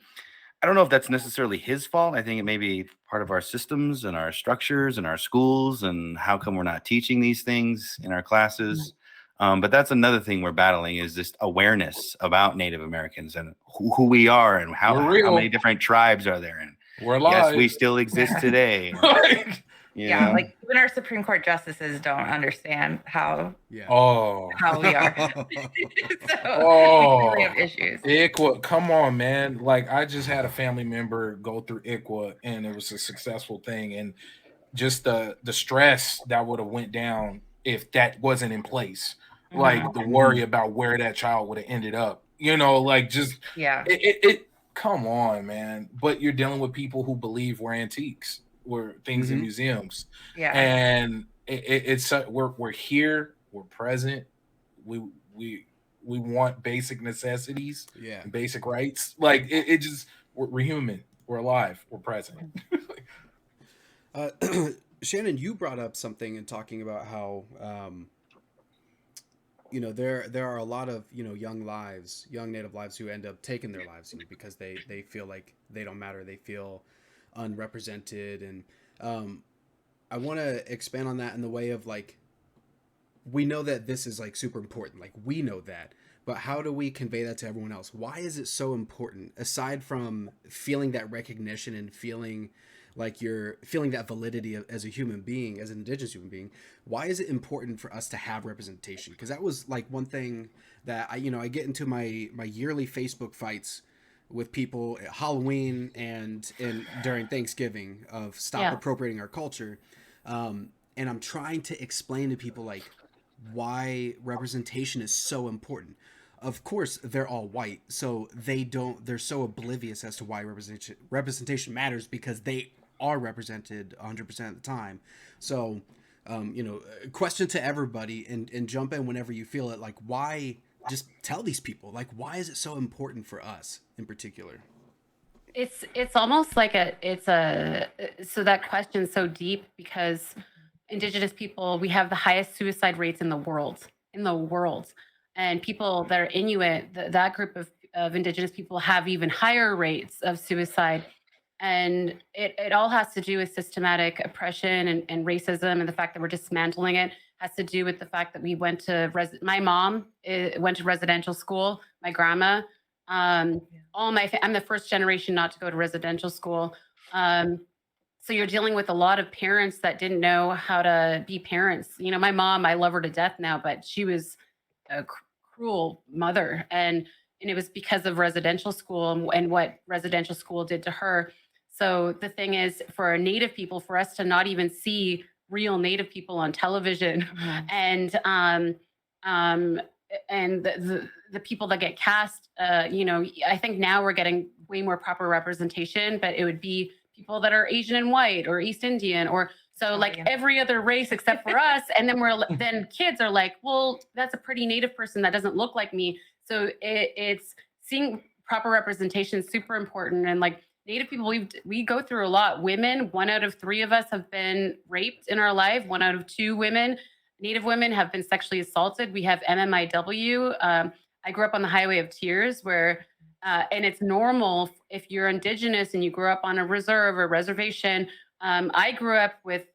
I don't know if that's necessarily his fault. I think it may be part of our systems and our structures and our schools, and how come we're not teaching these things in our classes. But that's another thing we're battling, is this awareness about Native Americans and who we are, and We're how real. many different tribes are there. And We're yes, alive. we still exist today. Like, Yeah, know? like even our Supreme Court justices don't understand how Yeah. oh, we are. Oh. we really have issues. ICWA, come on, man. Like, I just had a family member go through ICWA, and it was a successful thing. And just the stress that would have went down if that wasn't in place, like the worry about where that child would have ended up, you know, like, just Yeah. it come on, man. But you're dealing with people who believe we're antiques, we're things in museums. Yeah. And it's we're here, we're present, we want basic necessities, Yeah. and basic rights. Like, it just, we're human, we're alive, we're present. Shannon, you brought up something in talking about how you know, there are a lot of, you know, young Native lives who end up taking their lives, you know, because they feel like they don't matter, they feel unrepresented. And I want to expand on that in the way of, like, we know that this is like super important, like we know that, but how do we convey that to everyone else? Why is it so important, aside from feeling that recognition and feeling like you're feeling that validity as a human being, as an indigenous human being? Why is it important for us to have representation? Because that was like one thing that I get into my yearly Facebook fights with people at Halloween and during Thanksgiving of stop appropriating our culture. And I'm trying to explain to people, like, why representation is so important. Of course, they're all white, so they're so oblivious as to why representation matters, because they are represented 100% of the time. So, question to everybody, and jump in whenever you feel it. Like, why? Just tell these people, like, why is it so important for us in particular? It's almost like so that question's so deep, because Indigenous people, we have the highest suicide rates in the world, and people that are Inuit, that group of Indigenous people, have even higher rates of suicide. And it all has to do with systematic oppression and racism, and the fact that we're dismantling it has to do with the fact that we went to my mom went to residential school. My grandma, I'm the first generation not to go to residential school. So you're dealing with a lot of parents that didn't know how to be parents. You know, my mom, I love her to death now, but she was a cruel mother, and it was because of residential school and what residential school did to her. So the thing is, for Native people, for us to not even see real Native people on television, and the people that get cast, I think now we're getting way more proper representation, but it would be people that are Asian and white, or East Indian, or every other race except for us. And then kids are like, well, that's a pretty Native person that doesn't look like me. So it's seeing proper representation is super important. And like Native people, we go through a lot. Women, 1 out of 3 of us have been raped in our life. 1 out of 2 Native women have been sexually assaulted. We have MMIW. I grew up on the Highway of Tears, where and it's normal if you're Indigenous and you grew up on a reserve or reservation. I grew up with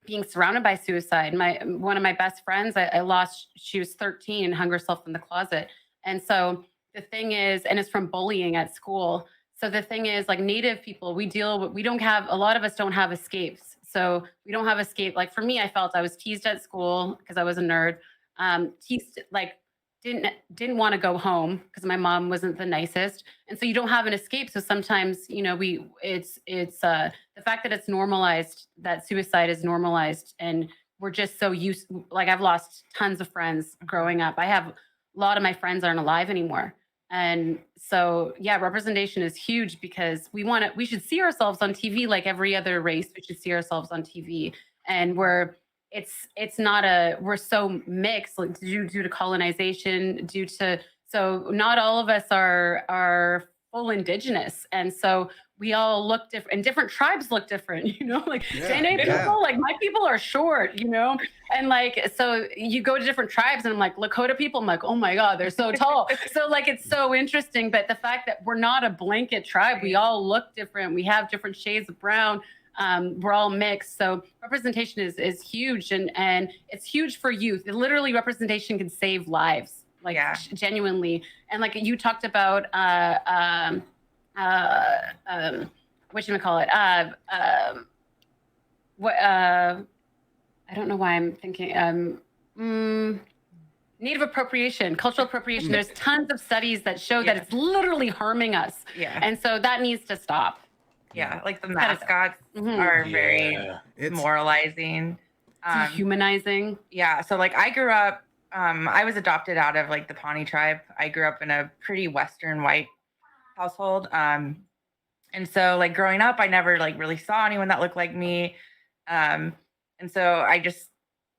being surrounded by suicide. One of my best friends, I lost. She was 13 and hung herself in the closet. And so the thing is, and it's from bullying at school. So the thing is, like Native people, we don't have, a lot of us don't have escapes. So we don't have escape. Like for me, I felt I was teased at school because I was a nerd. Teased, like didn't want to go home because my mom wasn't the nicest, and so you don't have an escape. So sometimes, it's the fact that it's normalized, that suicide is normalized, and we're just so used. Like, I've lost tons of friends growing up. I have a lot of my friends aren't alive anymore, and so yeah, representation is huge because we should see ourselves on TV like every other race. We should see ourselves on TV, and it's not we're so mixed, like, due to colonization, so not all of us are full indigenous, and so we all look different, and different tribes look different, like Dene people, like my people are short, and like, so you go to different tribes and I'm like, Lakota people, I'm like, oh my God, they're so tall. So like, it's so interesting. But the fact that we're not a blanket tribe, we all look different, we have different shades of brown, we're all mixed. So representation is huge, and it's huge for youth. Literally, representation can save lives, like, genuinely. And like you talked about whatchamacallit, I don't know why I'm thinking Native appropriation, cultural appropriation. There's tons of studies that show that it's literally harming us. And so that needs to stop. Like the mascots are very moralizing, dehumanizing. So like I grew up, I was adopted out of like the Pawnee tribe. I grew up in a pretty Western white household. And so like growing up, I never like really saw anyone that looked like me. And so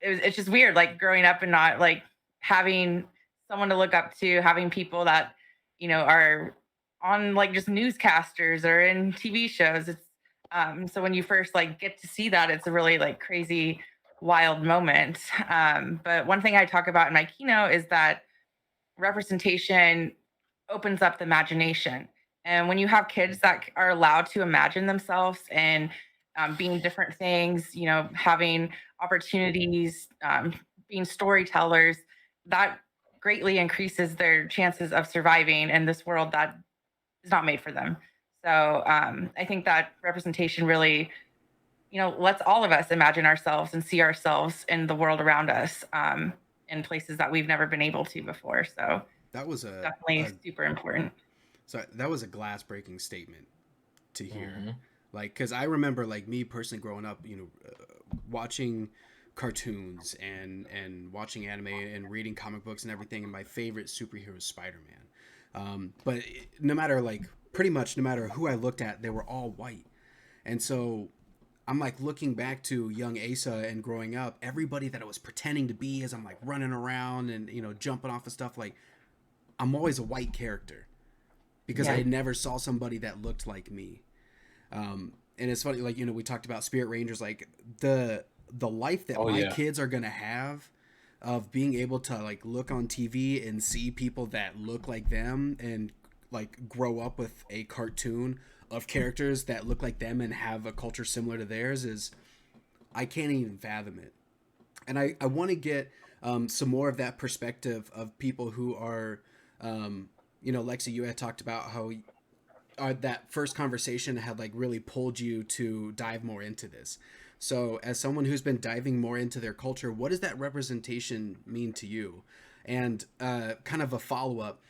it's just weird, like growing up and not like having someone to look up to, having people that, are on like just newscasters or in TV shows. It's so when you first like get to see that, it's a really like crazy, wild moment. But one thing I talk about in my keynote is that representation opens up the imagination. And when you have kids that are allowed to imagine themselves and being different things, having opportunities, being storytellers, that greatly increases their chances of surviving in this world that is not made for them. So I think that representation really, lets all of us imagine ourselves and see ourselves in the world around us, in places that we've never been able to before. So that was definitely super important. So that was a glass breaking statement to hear. Like, because I remember, like, me personally growing up, watching cartoons and watching anime and reading comic books and everything, and my favorite superhero is Spider-Man. But pretty much no matter who I looked at, they were all white. And so I'm like looking back to young Asa and growing up, everybody that I was pretending to be as I'm like running around and, jumping off of stuff, like I'm always a white character because I never saw somebody that looked like me. And it's funny, like, we talked about Spirit Rangers, like the life that my kids are going to have of being able to like look on TV and see people that look like them and like grow up with a cartoon of characters that look like them and have a culture similar to theirs is, I can't even fathom it. And I want to get some more of that perspective of people who are, Lexi, you had talked about how that first conversation had like really pulled you to dive more into this. So as someone who's been diving more into their culture, what does that representation mean to you? And kind of a follow-up,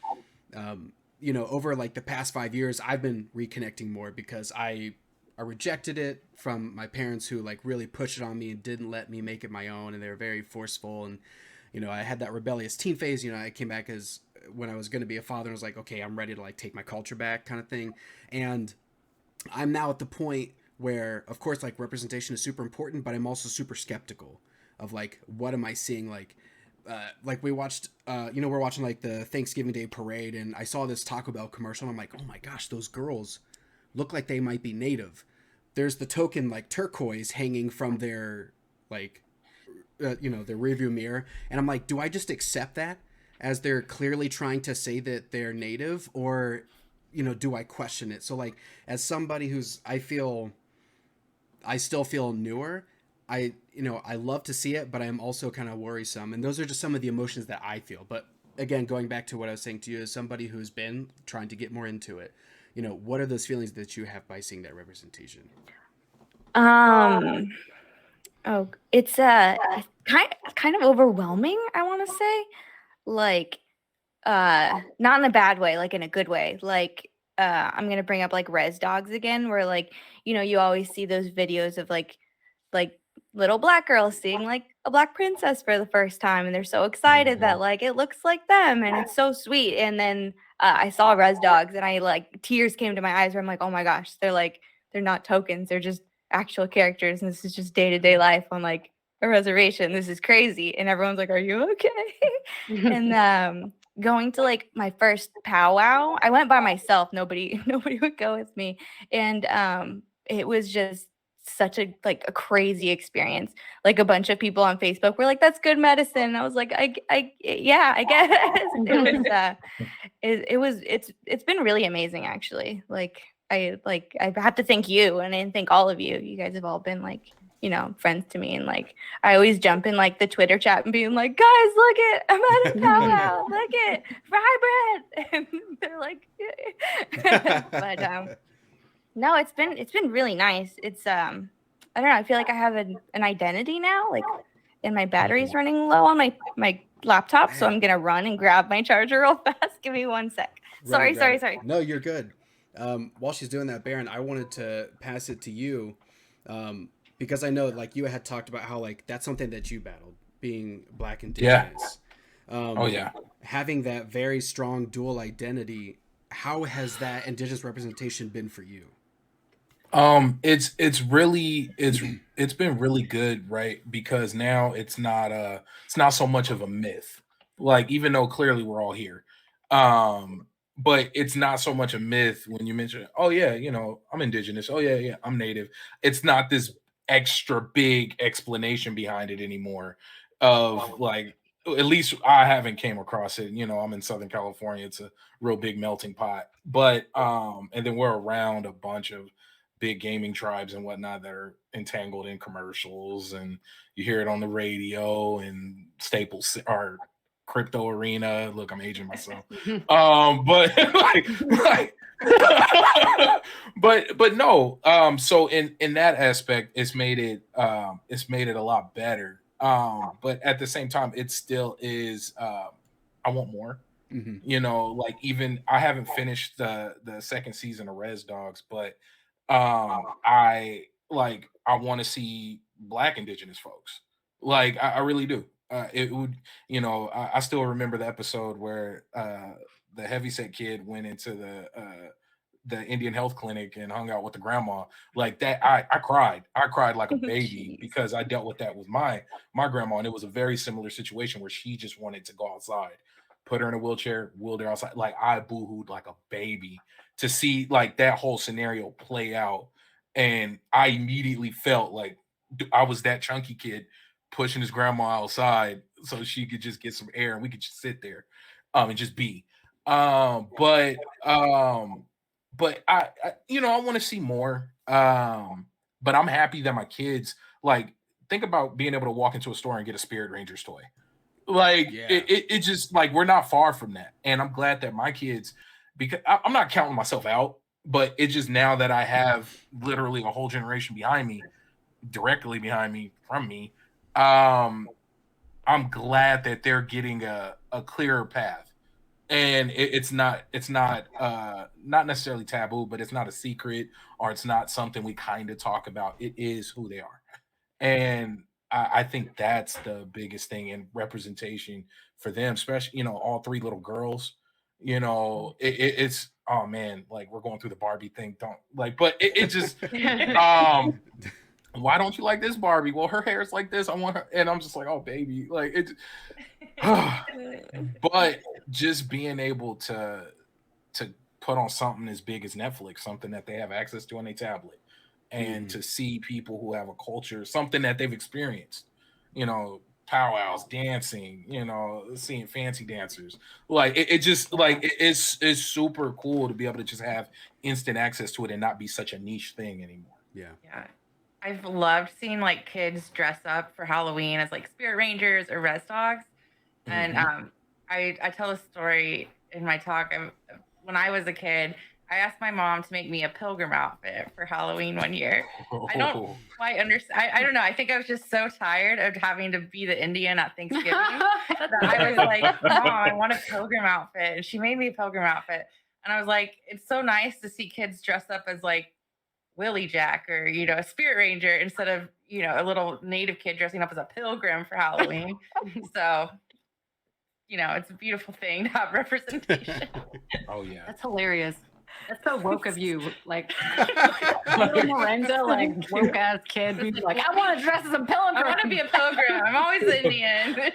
over like the past 5 years, I've been reconnecting more because I rejected it from my parents who like really pushed it on me and didn't let me make it my own. And they were very forceful. And, I had that rebellious teen phase. I came back as when I was going to be a father and was like, okay, I'm ready to like take my culture back kind of thing. And I'm now at the point where, of course, like representation is super important, but I'm also super skeptical of like, what am I seeing? Like we watched, we're watching like the Thanksgiving Day parade, and I saw this Taco Bell commercial, and I'm like, oh my gosh, those girls look like they might be Native. There's the token like turquoise hanging from their like, their rearview mirror, and I'm like, do I just accept that as they're clearly trying to say that they're Native, or do I question it? So like, as somebody who's, I still feel newer, I love to see it, but I'm also kind of worrisome. And those are just some of the emotions that I feel. But again, going back to what I was saying to you, as somebody who's been trying to get more into it, what are those feelings that you have by seeing that representation? It's kind of overwhelming, I want to say. Like, not in a bad way, like in a good way. Like I'm gonna bring up like res dogs again, where like, you know, you always see those videos of like little black girls seeing like a black princess for the first time, and they're so excited that like it looks like them and it's so sweet. And then I saw res dogs and I like tears came to my eyes where I'm like, oh my gosh, they're not tokens, they're just actual characters, and this is just day-to-day life on like a reservation. This is crazy. And everyone's like, are you okay? And going to like my first powwow, I went by myself. Nobody would go with me. And it was just such a like a crazy experience. Like a bunch of people on Facebook were like, that's good medicine. And I was like, yeah, I guess. It's been really amazing actually. Like I have to thank you, and I thank all of you. You guys have all been like, you know, friends to me. And like I always jump in like the Twitter chat and being like, guys, look it, I'm at a powwow, look it, fry bread. And they're like, but no, it's been really nice. It's I don't know, I feel like I have an identity now, like, and my battery's running low on my laptop, so I'm gonna run and grab my charger real fast. Give me 1 sec. Sorry. No, you're good. While she's doing that, Baron, I wanted to pass it to you, because I know like you had talked about how like that's something that you battled, being Black Indigenous. Having that very strong dual identity. How has that Indigenous representation been for you? It's been really good, right? Because now it's not so much of a myth. Like, even though clearly we're all here, but it's not so much a myth when you mention, oh yeah, you know, I'm Indigenous, oh yeah, I'm Native. It's not this extra big explanation behind it anymore. Of like, at least I haven't came across it. You know, I'm in Southern California; it's a real big melting pot. But and then we're around a bunch of big gaming tribes and whatnot that are entangled in commercials, and you hear it on the radio and Staples or Crypto Arena. Look, I'm aging myself. But like but no. So in that aspect, it's made it a lot better. But at the same time, it still is. I want more. Mm-hmm. You know, like, even I haven't finished the second season of Res Dogs, but I want to see Black Indigenous folks. Like, I really do. It would, you know, I still remember the episode where the heavyset kid went into the Indian health clinic and hung out with the grandma. Like that, I cried like a baby because I dealt with that with my grandma, and it was a very similar situation where she just wanted to go outside, put her in a wheelchair, wheeled her outside. Like, I boohooed like a baby to see like that whole scenario play out. And I immediately felt like I was that chunky kid pushing his grandma outside so she could just get some air and we could just sit there and just be. But I you know, I want to see more. But I'm happy that my kids, like, think about being able to walk into a store and get a Spirit Rangers toy. Like, it just, like, we're not far from that. And I'm glad that my kids, because I'm not counting myself out, but it's just now that I have literally a whole generation behind me, directly behind me from me, I'm glad that they're getting a clearer path. And it's not not necessarily taboo, but it's not a secret, or it's not something we kind of talk about. It is who they are. And I think that's the biggest thing in representation for them, especially, you know, all three little girls. You know, it's, oh man, like, we're going through the Barbie thing, don't like, but it just why don't you like this Barbie? Well, her hair is like this. I want her, and I'm just like, oh baby, like it. But just being able to put on something as big as Netflix, something that they have access to on a tablet, and to see people who have a culture, something that they've experienced, you know, powwows, dancing, you know, seeing fancy dancers, like it just, like, it's super cool to be able to just have instant access to it and not be such a niche thing anymore. Yeah. I've loved seeing like kids dress up for Halloween as like Spirit Rangers or Res Dogs. And I tell a story in my talk. When I was a kid, I asked my mom to make me a pilgrim outfit for Halloween one year. I don't quite understand. I don't know. I think I was just so tired of having to be the Indian at Thanksgiving that I was like, Mom, I want a pilgrim outfit. And she made me a pilgrim outfit. And I was like, it's so nice to see kids dress up as like Willie Jack or, a spirit ranger instead of, a little native kid dressing up as a pilgrim for Halloween. So, it's a beautiful thing to have representation. Oh yeah, that's hilarious. That's so woke of you. Like, little Miranda, like, woke ass kid who's like, I want to dress as a pilgrim. I want to be a pilgrim. I'm always Indian.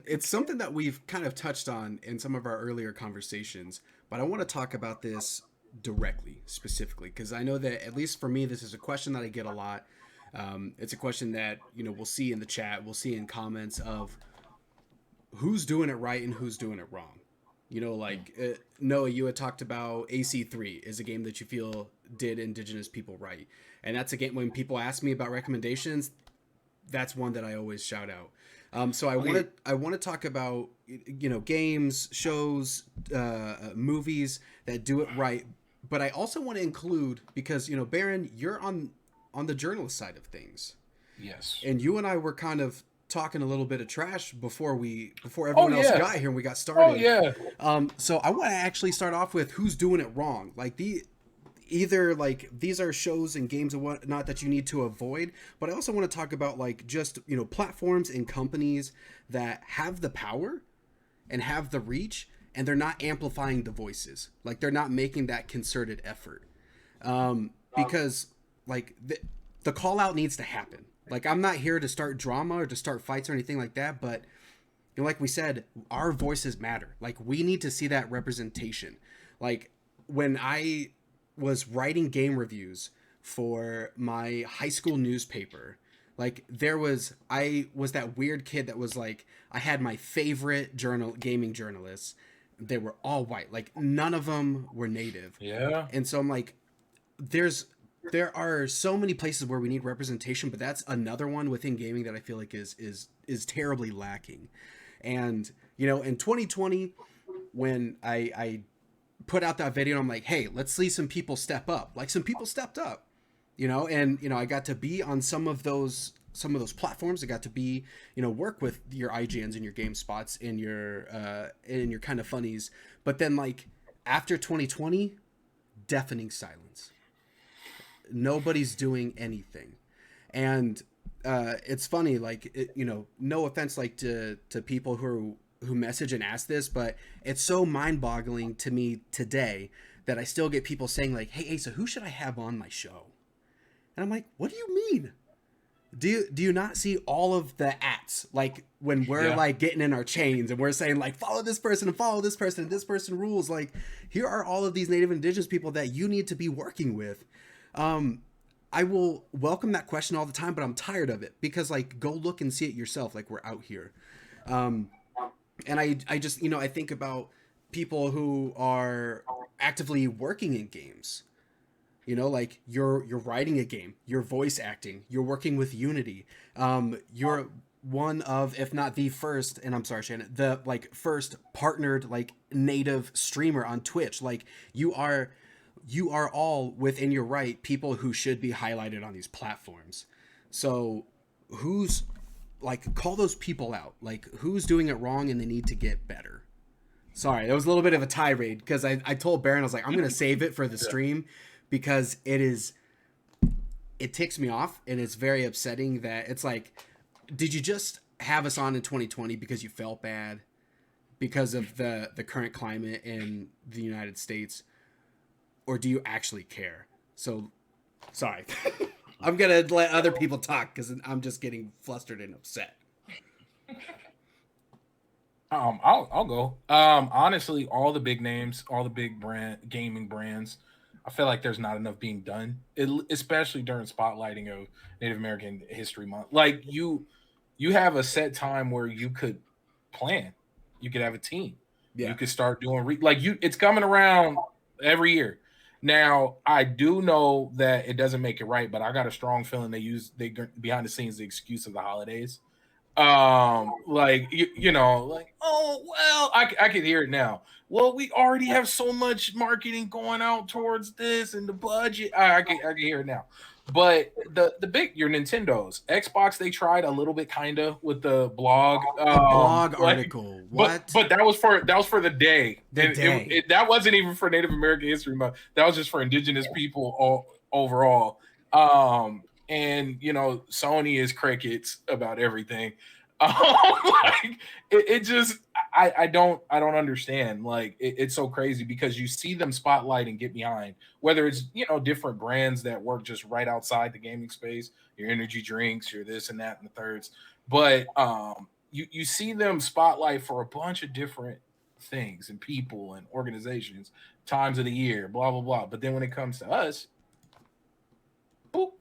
It's something that we've kind of touched on in some of our earlier conversations, but I want to talk about this directly, specifically, because I know that, at least for me, this is a question that I get a lot. It's a question that, we'll see in the chat, we'll see in comments of who's doing it right and who's doing it wrong. Noah, you had talked about AC3 is a game that you feel did Indigenous people right. And that's a game, when people ask me about recommendations, that's one that I always shout out. So I want to talk about, games, shows, movies that do it right. But I also want to include, because, Baron, you're on the journalist side of things. Yes. And you and I were kind of talking a little bit of trash before everyone else got here and we got started. Oh yeah. So I want to actually start off with who's doing it wrong. Like either like these are shows and games and whatnot that you need to avoid, but I also want to talk about like just, platforms and companies that have the power and have the reach, and they're not amplifying the voices. Like they're not making that concerted effort. Because like the call out needs to happen. Like, I'm not here to start drama or to start fights or anything like that, but, like we said, our voices matter. Like, we need to see that representation. Like, when I was writing game reviews for my high school newspaper, like, I was that weird kid that was like, I had my favorite gaming journalists. They were all white. Like, none of them were native. Yeah. And so I'm like, there are so many places where we need representation, but that's another one within gaming that I feel like is terribly lacking. And, in 2020, when I put out that video, I'm like, hey, let's see some people step up. Like, some people stepped up, and, I got to be on some of those platforms. I got to be, work with your IGNs and your GameSpots and your kind of funnies. But then, like, after 2020, deafening silence. Nobody's doing anything. And it's funny, like, no offense, like, to people who message and ask this, but it's so mind-boggling to me today that I still get people saying, like, hey, Asa, who should I have on my show? And I'm like, what do you mean? Do you not see all of the ats? Like, when we're like getting in our chains and we're saying, like, follow this person and follow this person and this person rules, like, here are all of these Native Indigenous people that you need to be working with. I will welcome that question all the time, but I'm tired of it because, like, go look and see it yourself. Like, we're out here. And I just, I think about people who are actively working in games, like you're writing a game, you're voice acting, you're working with Unity. You're one of, if not the first, and I'm sorry, Shannon, the like first partnered like native streamer on Twitch. Like you are all within your right people who should be highlighted on these platforms. So who's like, call those people out, like who's doing it wrong and they need to get better. Sorry, that was a little bit of a tirade because I told Baron, I was like, I'm going to save it for the stream because it ticks me off and it's very upsetting that it's like, did you just have us on in 2020 because you felt bad because of the current climate in the United States? Or do you actually care? So, sorry. I'm going to let other people talk because I'm just getting flustered and upset. I'll go. Honestly, all the big names, all the big gaming brands, I feel like there's not enough being done, especially during spotlighting of Native American History Month. Like you have a set time where you could plan. You could have a team. Yeah. You could start doing it's coming around every year. Now, I do know that it doesn't make it right, but I got a strong feeling they behind the scenes the excuse of the holidays. Like you know, like, oh well, I can hear it now. Well, we already have so much marketing going out towards this and the budget. I can hear it now. But the big your Nintendo's, Xbox, they tried a little bit kind of with the blog, A blog like, article. but What? that was for the day. The day. That wasn't even for Native American History Month. That was just for Indigenous people overall. And you know, Sony is crickets about everything. Like it just I don't understand. Like it's so crazy because you see them spotlight and get behind, whether it's, you know, different brands that work just right outside the gaming space, your energy drinks, your this and that and the thirds. But you see them spotlight for a bunch of different things and people and organizations, times of the year, blah blah blah. But then when it comes to us, boop.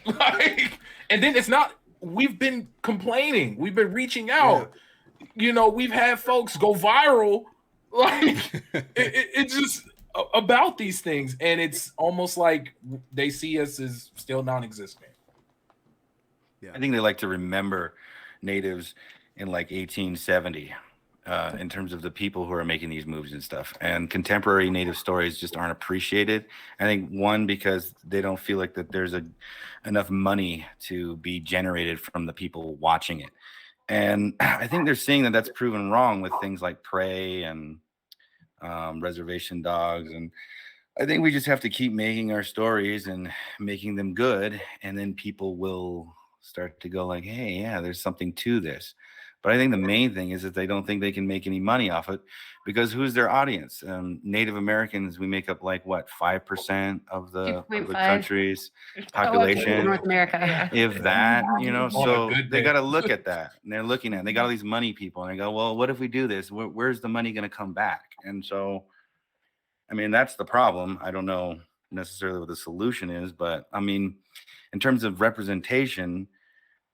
Like, and then it's not, we've been complaining, we've been reaching out, you know, we've had folks go viral, like it's just about these things, and it's almost like they see us as still non-existent. I think they like to remember natives in like 1870 in terms of the people who are making these movies and stuff. And contemporary native stories just aren't appreciated. I think one, because they don't feel like that there's enough money to be generated from the people watching it. And I think they're seeing that that's proven wrong with things like Prey and Reservation Dogs. And I think we just have to keep making our stories and making them good, and then people will start to go like, hey, yeah, there's something to this. But I think the main thing is that they don't think they can make any money off it, because who's their audience? Native Americans, we make up like what, 5% of the country's population, North America, if that, you know. So they day. got to look at that, and they're looking at it. They got all these money people, and they go, well, what if we do this? Where's the money going to come back? And so, I mean, that's the problem. I don't know necessarily what the solution is, but I mean, in terms of representation,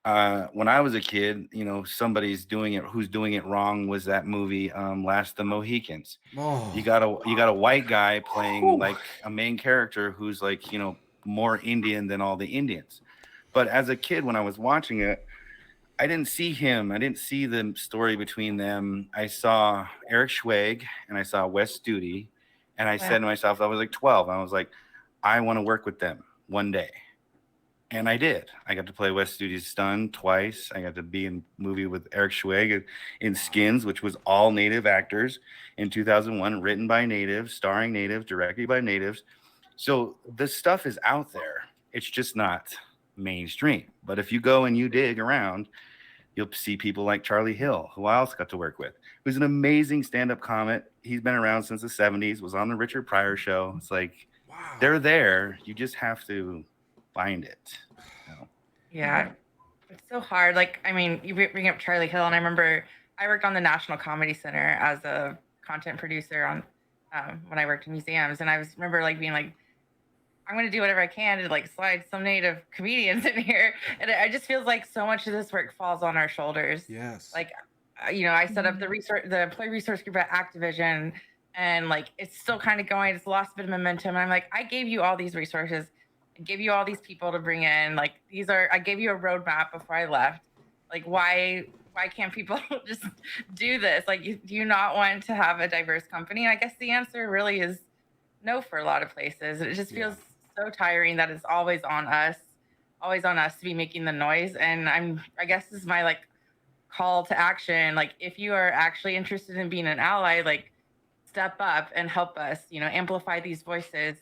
when I was a kid, you know, somebody's doing it, who's doing it wrong was that movie, Last of the Mohicans. Oh. You got a white guy playing like a main character who's like, you know, more Indian than all the Indians. But as a kid, when I was watching it, I didn't see him. I didn't see the story between them. I saw Eric Schweg and I saw Wes Studi, and I said to myself, I was like 12, and I was like, I want to work with them one day. And I did. I got to play Wes Studi's son twice. I got to be in a movie with Eric Schweg in Skins, which was all native actors in 2001, written by natives, starring natives, directed by natives. So this stuff is out there. It's just not mainstream. But if you go and you dig around, you'll see people like Charlie Hill, who I also got to work with, who's an amazing stand-up comic. He's been around since the 70s, was on the Richard Pryor show. It's like, wow, they're there. You just have to find it. You know? Yeah, it's so hard. Like, I mean, you bring up Charlie Hill, and I remember I worked on the National Comedy Center as a content producer on when I worked in museums, and I remember like being like, I'm going to do whatever I can to like slide some native comedians in here, and it just feels like so much of this work falls on our shoulders. Yes. Like, you know, I set up the employee resource group at Activision, and like it's still kind of going. It's lost a bit of momentum. And I'm like, I gave you all these resources. I gave you all these people to bring in. Like, I gave you a roadmap before I left. Like, why can't people just do this? Like, do you not want to have a diverse company? And I guess the answer really is no for a lot of places. It just feels so tiring that it's always on us to be making the noise. And I guess this is my like call to action. Like, if you are actually interested in being an ally, like, step up and help us, you know, amplify these voices,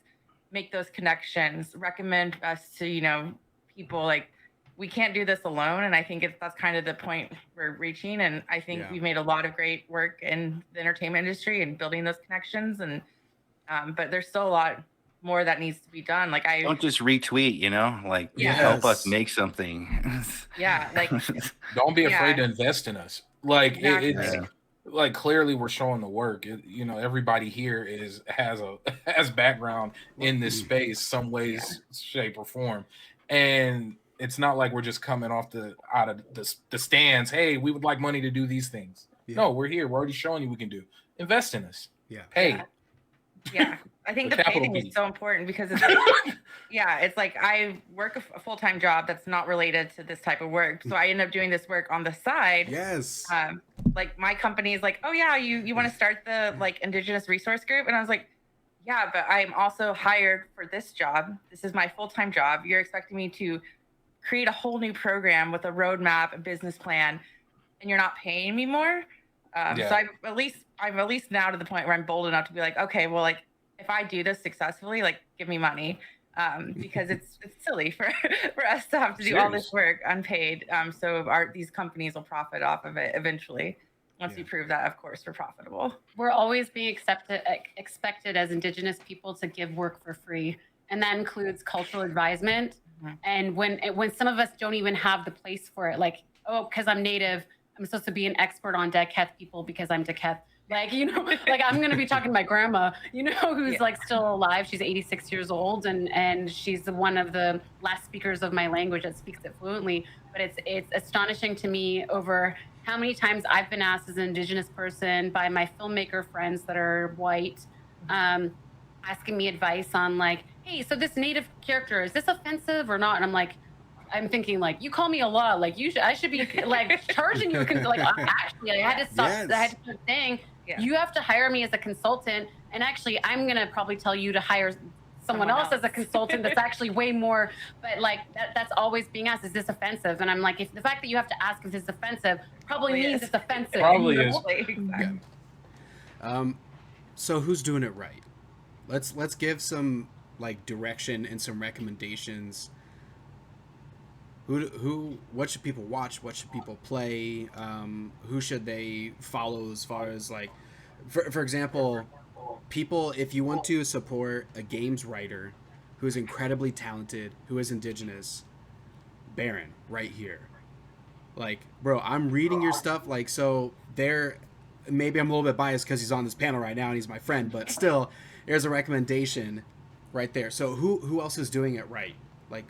make those connections, recommend us to, you know, people. Like, we can't do this alone. And I think that's kind of the point we're reaching. And I think we've made a lot of great work in the entertainment industry and building those connections. And, but there's still a lot more that needs to be done. Like, I don't just retweet, you know, like help us make something. Like, don't be afraid to invest in us. Like, exactly. it's like, clearly we're showing the work. You know, everybody here has background in this space, some ways, shape, or form, and it's not like we're just coming out of the stands. Hey, we would like money to do these things. No, we're here. We're already showing you we can do. Invest in us. Yeah. Hey. Yeah. I think The the pay capital thing P. is so important because it's yeah, it's like I work a full-time job that's not related to this type of work. So I end up doing this work on the side. Yes. Like my company is like, oh yeah, you want to start the like Indigenous resource group? And I was like, yeah, but I'm also hired for this job. This is my full-time job. You're expecting me to create a whole new program with a roadmap and business plan, and you're not paying me more. Yeah. So I'm at least now to the point where I'm bold enough to be like, okay, well, like if I do this successfully, like give me money, because it's silly for for us to have to do all this Serious. work unpaid. So these companies will profit off of it eventually. Once you prove that, of course, we're profitable. We're always being expected as Indigenous people to give work for free, and that includes cultural advisement. And when some of us don't even have the place for it, like, oh, because I'm Native, I'm supposed to be an expert on Daketh people because I'm Daketh. Like, you know, like I'm gonna be talking to my grandma, you know, who's like still alive. She's 86 years old, and she's one of the last speakers of my language that speaks it fluently. But it's astonishing to me over how many times I've been asked as an Indigenous person by my filmmaker friends that are white, asking me advice on like, hey, so this Native character, is this offensive or not? And I'm thinking like, you call me a lot, like I should be like charging you. Like actually, I had to stop. I had to start saying, you have to hire me as a consultant, and actually, I'm gonna probably tell you to hire someone else as a consultant that's actually way more. But like that's always being asked, is this offensive? And I'm like, if the fact that you have to ask if it's offensive probably means it's offensive. Probably is. Exactly. So who's doing it right? Let's give some like direction and some recommendations. What should people watch? What should people play? Who should they follow as far as like, for example, people, if you want to support a games writer who is incredibly talented, who is Indigenous, Baron, right here. Like, bro, I'm reading your stuff. Like, so there, maybe I'm a little bit biased because he's on this panel right now and he's my friend, but still, there's a recommendation right there. So who else is doing it right? Like,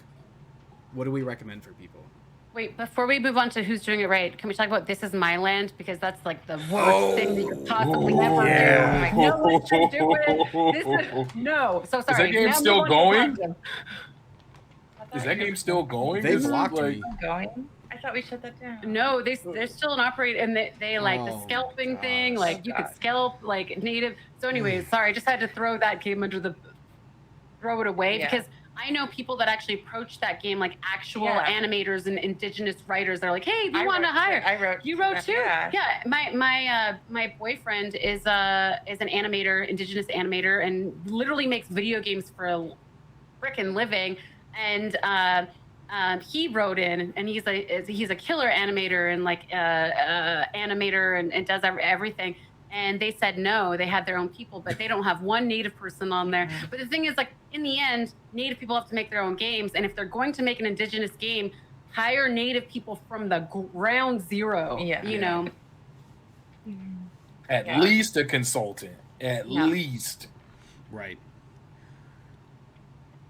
what do we recommend for people? Wait, before we move on to who's doing it right, can we talk about This Is My Land? Because that's like the worst thing that you could possibly ever do. Like, no one should do it. No. So sorry. Is that game still going? Is that game still going? They blocked me. Going? I thought we shut that down. No, they're still an operator, and they like the scalping thing. Like you could scalp like Native. So anyways, sorry, I just had to throw that game throw it away because I know people that actually approach that game like actual animators and Indigenous writers. They're like, hey, do you want to hire? You wrote too? Yeah. My boyfriend is an animator, Indigenous animator, and literally makes video games for a frickin' living. And he wrote in, and he's a killer animator and like animator and does everything. And they said no, they had their own people, but they don't have one Native person on there. But the thing is, like, in the end, Native people have to make their own games. And if they're going to make an Indigenous game, hire Native people from the ground zero, you know? At least a consultant. At least. Right.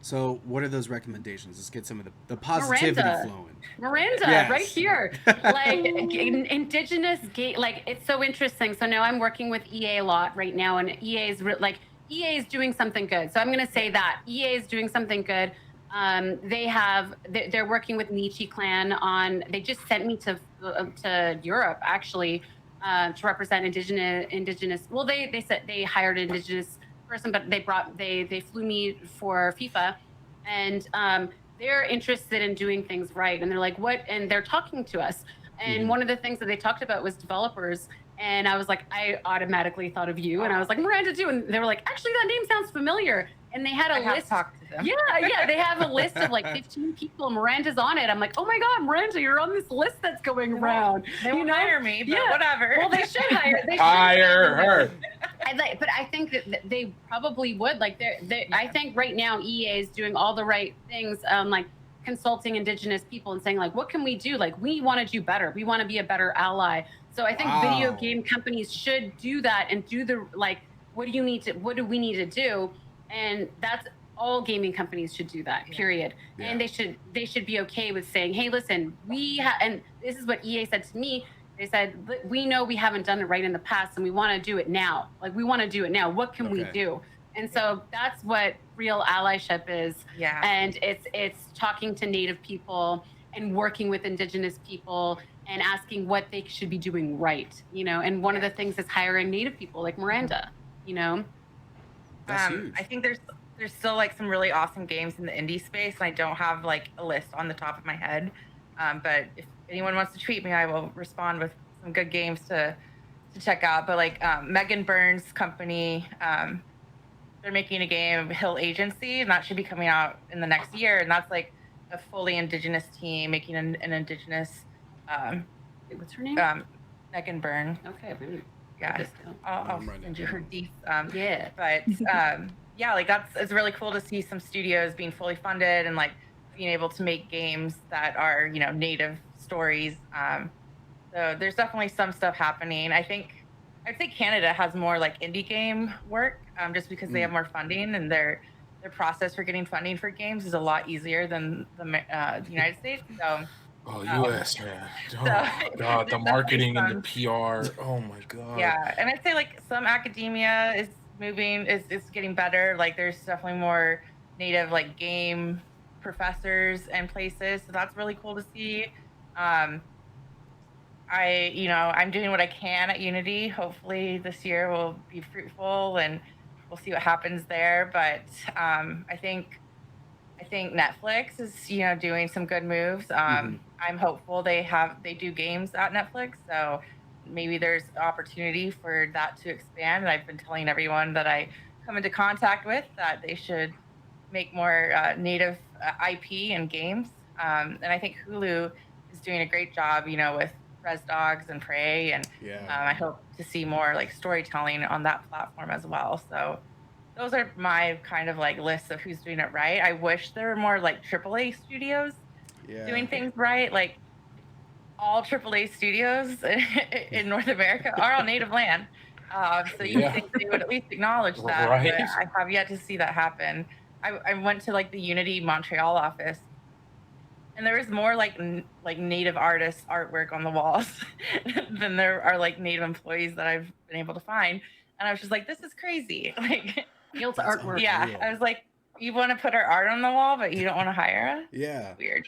So what are those recommendations? Let's get some of the positivity flowing. Miranda, right here. Like Indigenous game, like it's so interesting. So now I'm working with EA a lot right now, and EA is doing something good. So I'm going to say that EA is doing something good. They're working with Nietzsche Clan on. They just sent me to Europe actually to represent Indigenous. Well, they said they hired an Indigenous person, but they flew me for FIFA, and they're interested in doing things right. And they're like, what? And they're talking to us. And one of the things that they talked about was developers. And I was like, I automatically thought of you. And I was like, Miranda too. And they were like, actually, that name sounds familiar. And they had a list. Talked to them. Yeah. They have a list of like 15 people. Miranda's on it. I'm like, oh my God, Miranda, you're on this list that's going around. They won't hire me, but whatever. Well, they should hire. Hire her. But I think that they probably would. Like, I think right now EA is doing all the right things, like consulting Indigenous people and saying like, what can we do? Like, we want to do better. We want to be a better ally. So I think video game companies should do that and do the like, what do we need to do? And that's all gaming companies should do that, period. And they should be okay with saying, hey, listen, and this is what EA said to me. They said, we know we haven't done it right in the past and we want to do it now. Like, we want to do it now. What can we do? And so that's what real allyship is. Yeah. And it's talking to Native people and working with Indigenous people and asking what they should be doing right, you know. And one of the things is hiring Native people like Miranda, you know. That's huge. I think there's still like some really awesome games in the indie space, and I don't have like a list on the top of my head. But if anyone wants to tweet me, I will respond with some good games to check out. But like Megan Burns' company, they're making a game, Hill Agency, and that should be coming out in the next year. And that's like a fully Indigenous team making an Indigenous. What's her name? Megan Byrne. Okay. Yeah, I'll send you her deets. Yeah. But yeah, like it's really cool to see some studios being fully funded and like being able to make games that are, you know, Native stories. So there's definitely some stuff happening. I'd say Canada has more like indie game work, just because they have more funding, and their process for getting funding for games is a lot easier than the United States. So. US, man. Oh God, the marketing and the PR. Oh my God. Yeah, and I'd say like some academia is moving, is getting better. Like there's definitely more Native like game professors and places, so that's really cool to see. I'm doing what I can at Unity. Hopefully this year will be fruitful, and we'll see what happens there. But I think Netflix is, you know, doing some good moves. I'm hopeful they do games at Netflix, so maybe there's opportunity for that to expand. And I've been telling everyone that I come into contact with that they should make more Native IP and games. And I think Hulu is doing a great job, you know, with Res Dogs and Prey, and I hope to see more like storytelling on that platform as well. So those are my kind of like lists of who's doing it right. I wish there were more like AAA studios doing things right. Like all AAA studios in North America are on Native land. So you think they would at least acknowledge that. Right. But I have yet to see that happen. I went to like the Unity Montreal office, and there was more like Native artists artwork on the walls than there are like Native employees that I've been able to find. And I was just like, this is crazy. Like, Fields artwork. Yeah, I was like, you want to put our art on the wall, but you don't want to hire us? Yeah. Weird.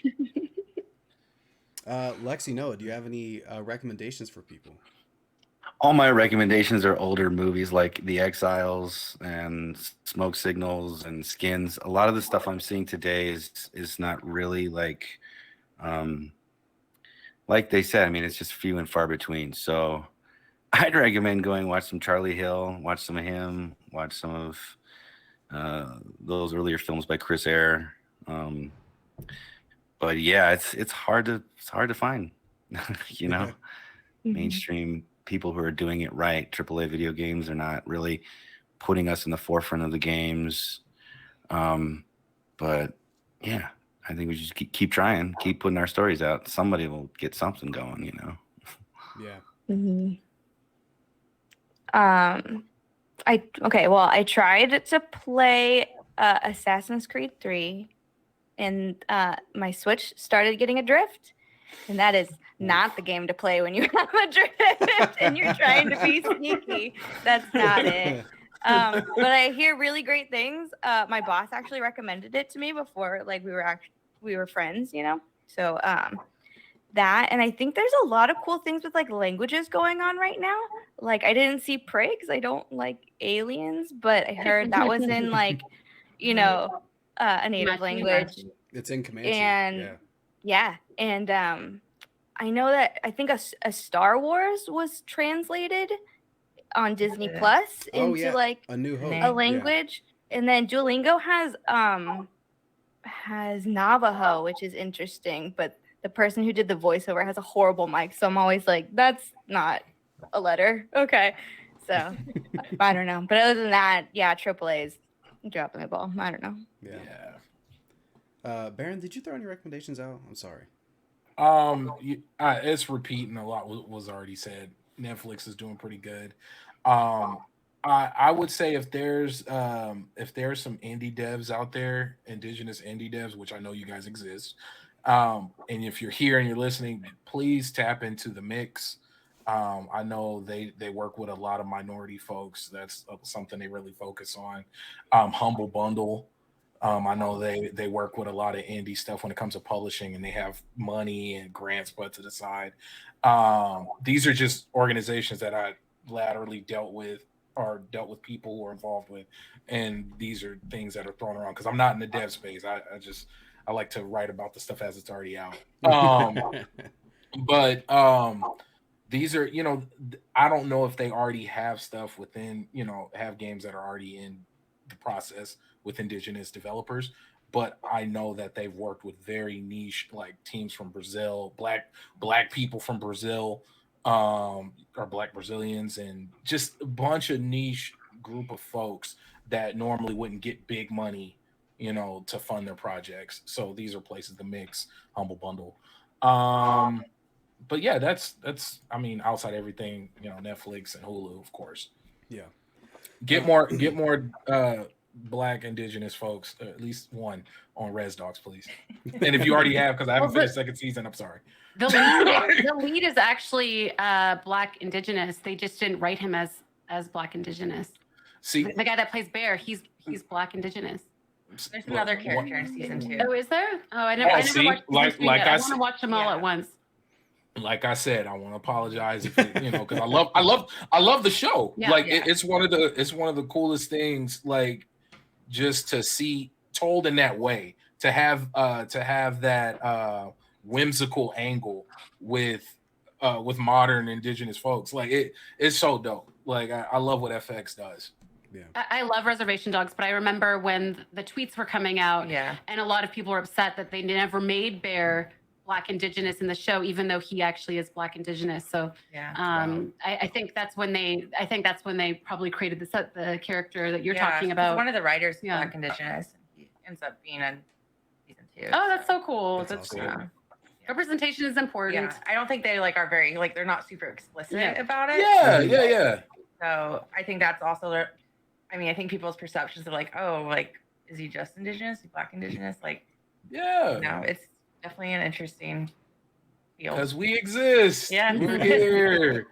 Lexi, Noah, do you have any recommendations for people? All my recommendations are older movies like The Exiles and Smoke Signals and Skins. A lot of the stuff I'm seeing today is not really like they said. I mean, it's just few and far between. So I'd recommend going watch some Charlie Hill, watch some of him, watch some of those earlier films by Chris Eyre. But yeah, it's hard to find, you know, mainstream people who are doing it right. AAA video games are not really putting us in the forefront of the games. But yeah, I think we just keep trying, keep putting our stories out. Somebody will get something going, you know? Yeah. I tried to play Assassin's Creed 3, and my Switch started getting adrift, and that is not the game to play when you have a drift and you're trying to be sneaky. That's not it. But I hear really great things. My boss actually recommended it to me before, like we were friends, you know. So that, and I think there's a lot of cool things with like languages going on right now. Like I didn't see Prey because I don't like aliens, but I heard that was in like, you know, a native language. It's in Comanche. And and I know that I think a Star Wars was translated on Disney Plus into like A New Hope, a language, and then Duolingo has Navajo, which is interesting, but the person who did the voiceover has a horrible mic, so I'm always like, that's not a letter. Okay, so I don't know, but other than that, yeah, AAA's dropping the ball. I don't know. Yeah. Baron, did you throw any recommendations out? I'm sorry. It's repeating a lot was already said. Netflix is doing pretty good. I would say if there's some indie devs out there, Indigenous indie devs, which I know you guys exist, and if you're here and you're listening, please tap into the mix. I know they work with a lot of minority folks. That's something they really focus on. Humble Bundle. I know they work with a lot of indie stuff when it comes to publishing, and they have money and grants put to the side. These are just organizations that I laterally dealt with people who are involved with, and these are things that are thrown around because I'm not in the dev space. I like to write about the stuff as it's already out. But these are, I don't know if they already have stuff within, have games that are already in the process with indigenous developers, but I know that they've worked with very niche like teams from Brazil, black people from Brazil, or black Brazilians, and just a bunch of niche group of folks that normally wouldn't get big money, to fund their projects. So these are places to mix. Humble Bundle. But yeah, that's I mean, outside everything, Netflix and Hulu, of course. Yeah. Get more black indigenous folks, at least one on Res Dogs, please. And if you already have, because I haven't finished second season, I'm sorry. The lead is actually black indigenous. They just didn't write him as black indigenous. See, the guy that plays Bear, he's black indigenous. There's another character in season 2. Oh, is there? Oh, I never watched season 3 yet. I want to watch them all at once. Like I said, I want to apologize if because I love the show. Yeah, it's one of the coolest things, like just to see told in that way, to have that whimsical angle with modern indigenous folks. Like it's so dope. Like I love what FX does. Yeah. I love Reservation Dogs, but I remember when the tweets were coming out, and a lot of people were upset that they never made Bear black indigenous in the show, even though he actually is black indigenous. So I think that's when they probably created the character that you're talking about. One of the writers is black indigenous. He ends up being in season 2. Oh, that's so cool. That's awesome. Representation is important. Yeah, I don't think they are very they're not super explicit about it. Yeah. So I think that's also, I think people's perceptions are is he just indigenous? Is he black indigenous? It's definitely an interesting field. Because we exist. Yeah. We're here.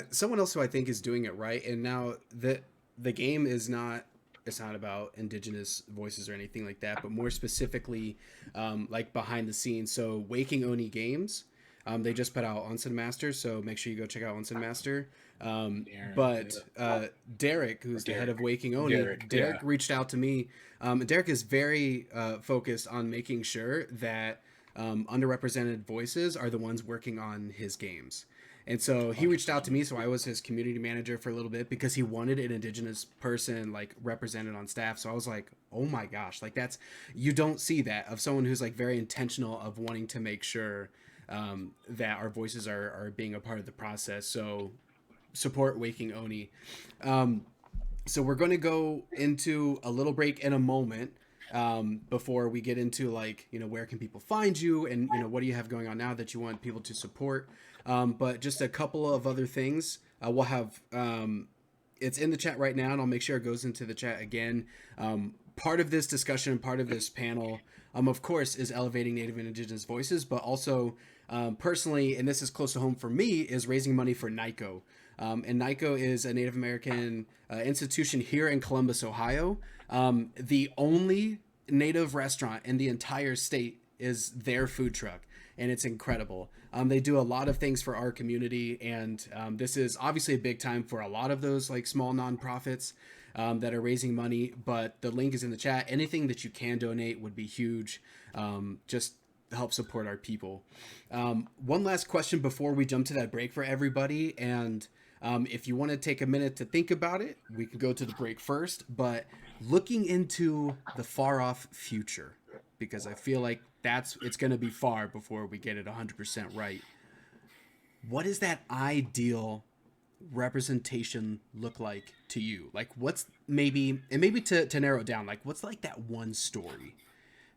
Someone else who I think is doing it right, and now the game is not, it's not about indigenous voices or anything like that, but more specifically behind the scenes. So Waking Oni Games, they just put out Onsen Master, so make sure you go check out Onsen Master. Derek, who's the head of Waking Oni, Derek reached out to me. Derek is very focused on making sure that underrepresented voices are the ones working on his games. And so he reached out to me, so I was his community manager for a little bit because he wanted an indigenous person represented on staff. So I was like, oh my gosh, that's, you don't see that of someone who's very intentional of wanting to make sure that our voices are being a part of the process. So support Waking Oni. So we're going to go into a little break in a moment before we get into where can people find you, and what do you have going on now that you want people to support. But just a couple of other things. We'll have it's in the chat right now, and I'll make sure it goes into the chat again. Part of this discussion, part of this panel, of course, is elevating Native and Indigenous voices, but also personally, and this is close to home for me, is raising money for NAICCO. And NAICCO is a Native American institution here in Columbus, Ohio. The only Native restaurant in the entire state is their food truck, and it's incredible. They do a lot of things for our community, and this is obviously a big time for a lot of those small nonprofits that are raising money, but the link is in the chat. Anything that you can donate would be huge. Just help support our people. One last question before we jump to that break for everybody, and if you want to take a minute to think about it, we can go to the break first, but looking into the far off future, because I feel like it's going to be far before we get it 100% right. What does that ideal representation look like to you? What's maybe to narrow it down, what's that one story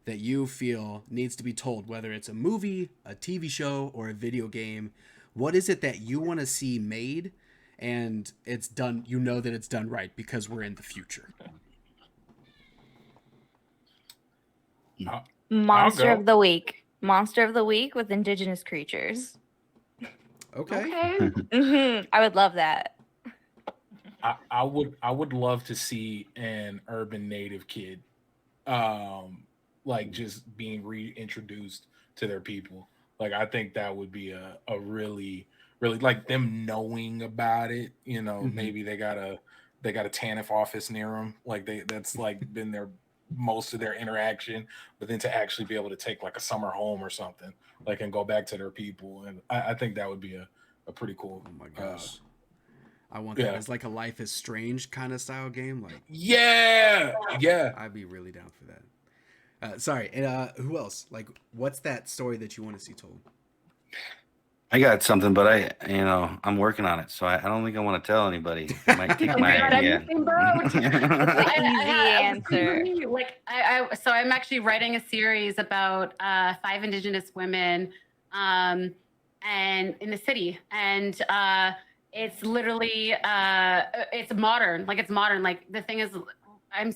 that you feel needs to be told, whether it's a movie, a TV show, or a video game? What is it that you want to see made and it's done, that it's done right because we're in the future? Monster of the Week with indigenous creatures. Okay. I would love that. I would love to see an urban native kid like just being reintroduced to their people. Like I think that would be a really like them knowing about it, you know, maybe they got a TANF office near them. Like that's like been their most of their interaction, but then to actually be able to take like a summer home or something, like and go back to their people. And I think that would be a pretty cool. Oh my gosh. I want that. It's like a Life is Strange kind of style game. Like yeah. I'd be really down for that. Sorry, and who else? Like, what's that story that you want to see told? I got something, but I'm working on it, so I don't think I want to tell anybody. I might take my idea. Easy answer. So I'm actually writing a series about 5 Indigenous women, and in the city, and it's literally it's modern. Like the thing is, I'm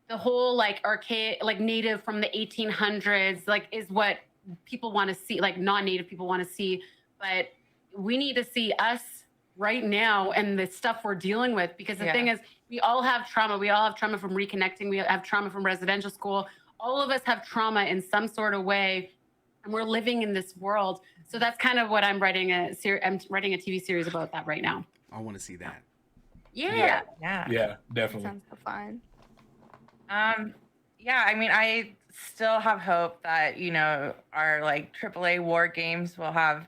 the whole like archaic, like native from the 1800s, like is what people want to see, like non-native people want to see, but we need to see us right now and the stuff we're dealing with, because the thing is, we all have trauma. We all have trauma from reconnecting. We have trauma from residential school. All of us have trauma in some sort of way, and we're living in this world. So that's kind of what I'm writing I'm writing a TV series about that right now. I want to see that. Yeah, definitely. Sounds so fun. Yeah, I mean, I still have hope that, you know, our like AAA war games will have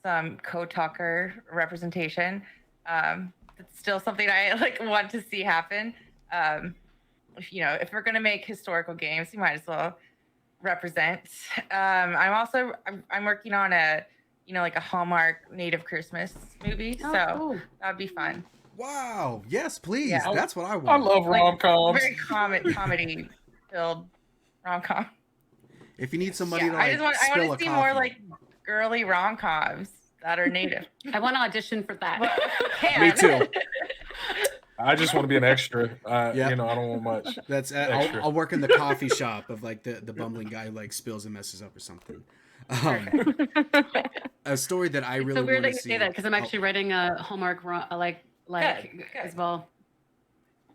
some co-talker representation. It's still something I like want to see happen. If we're gonna make historical games, you might as well represent. I'm working on a like a Hallmark Native Christmas movie, so cool. that'd be fun. Wow. Yes, please. Yeah. That's what I want. I love rom-coms. Very comedy filled rom-com. If you need somebody to I like want spill to a see coffee. more like girly rom-coms that are native. I want to audition for that. Me too. I just want to be an extra. I don't want much. That's Extra. I'll work in the coffee shop of like the bumbling guy who like spills and messes up or something. A story that I really It's so weird want that to you see. say that, because I'm actually writing a Hallmark Good. as well.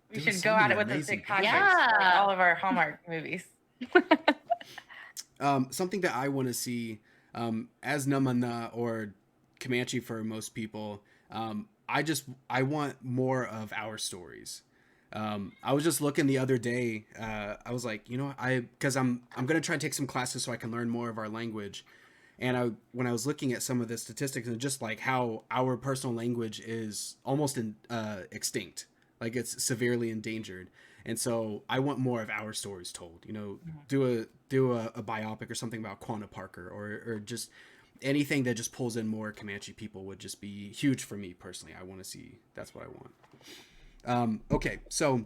We There's should so go at many it with a amazing big package, Yeah. like all of our Hallmark movies. Something that I want to see, as Namana or Comanche for most people, I want more of our stories. I was just looking the other day. I was like, because I'm gonna try and take some classes so I can learn more of our language. And when I was looking at some of the statistics and just like how our personal language is almost extinct, like it's severely endangered. And so I want more of our stories told. Do a biopic or something about Quanah Parker, or just anything that just pulls in more Comanche people would just be huge for me personally. I want to see. That's what I want. Okay, so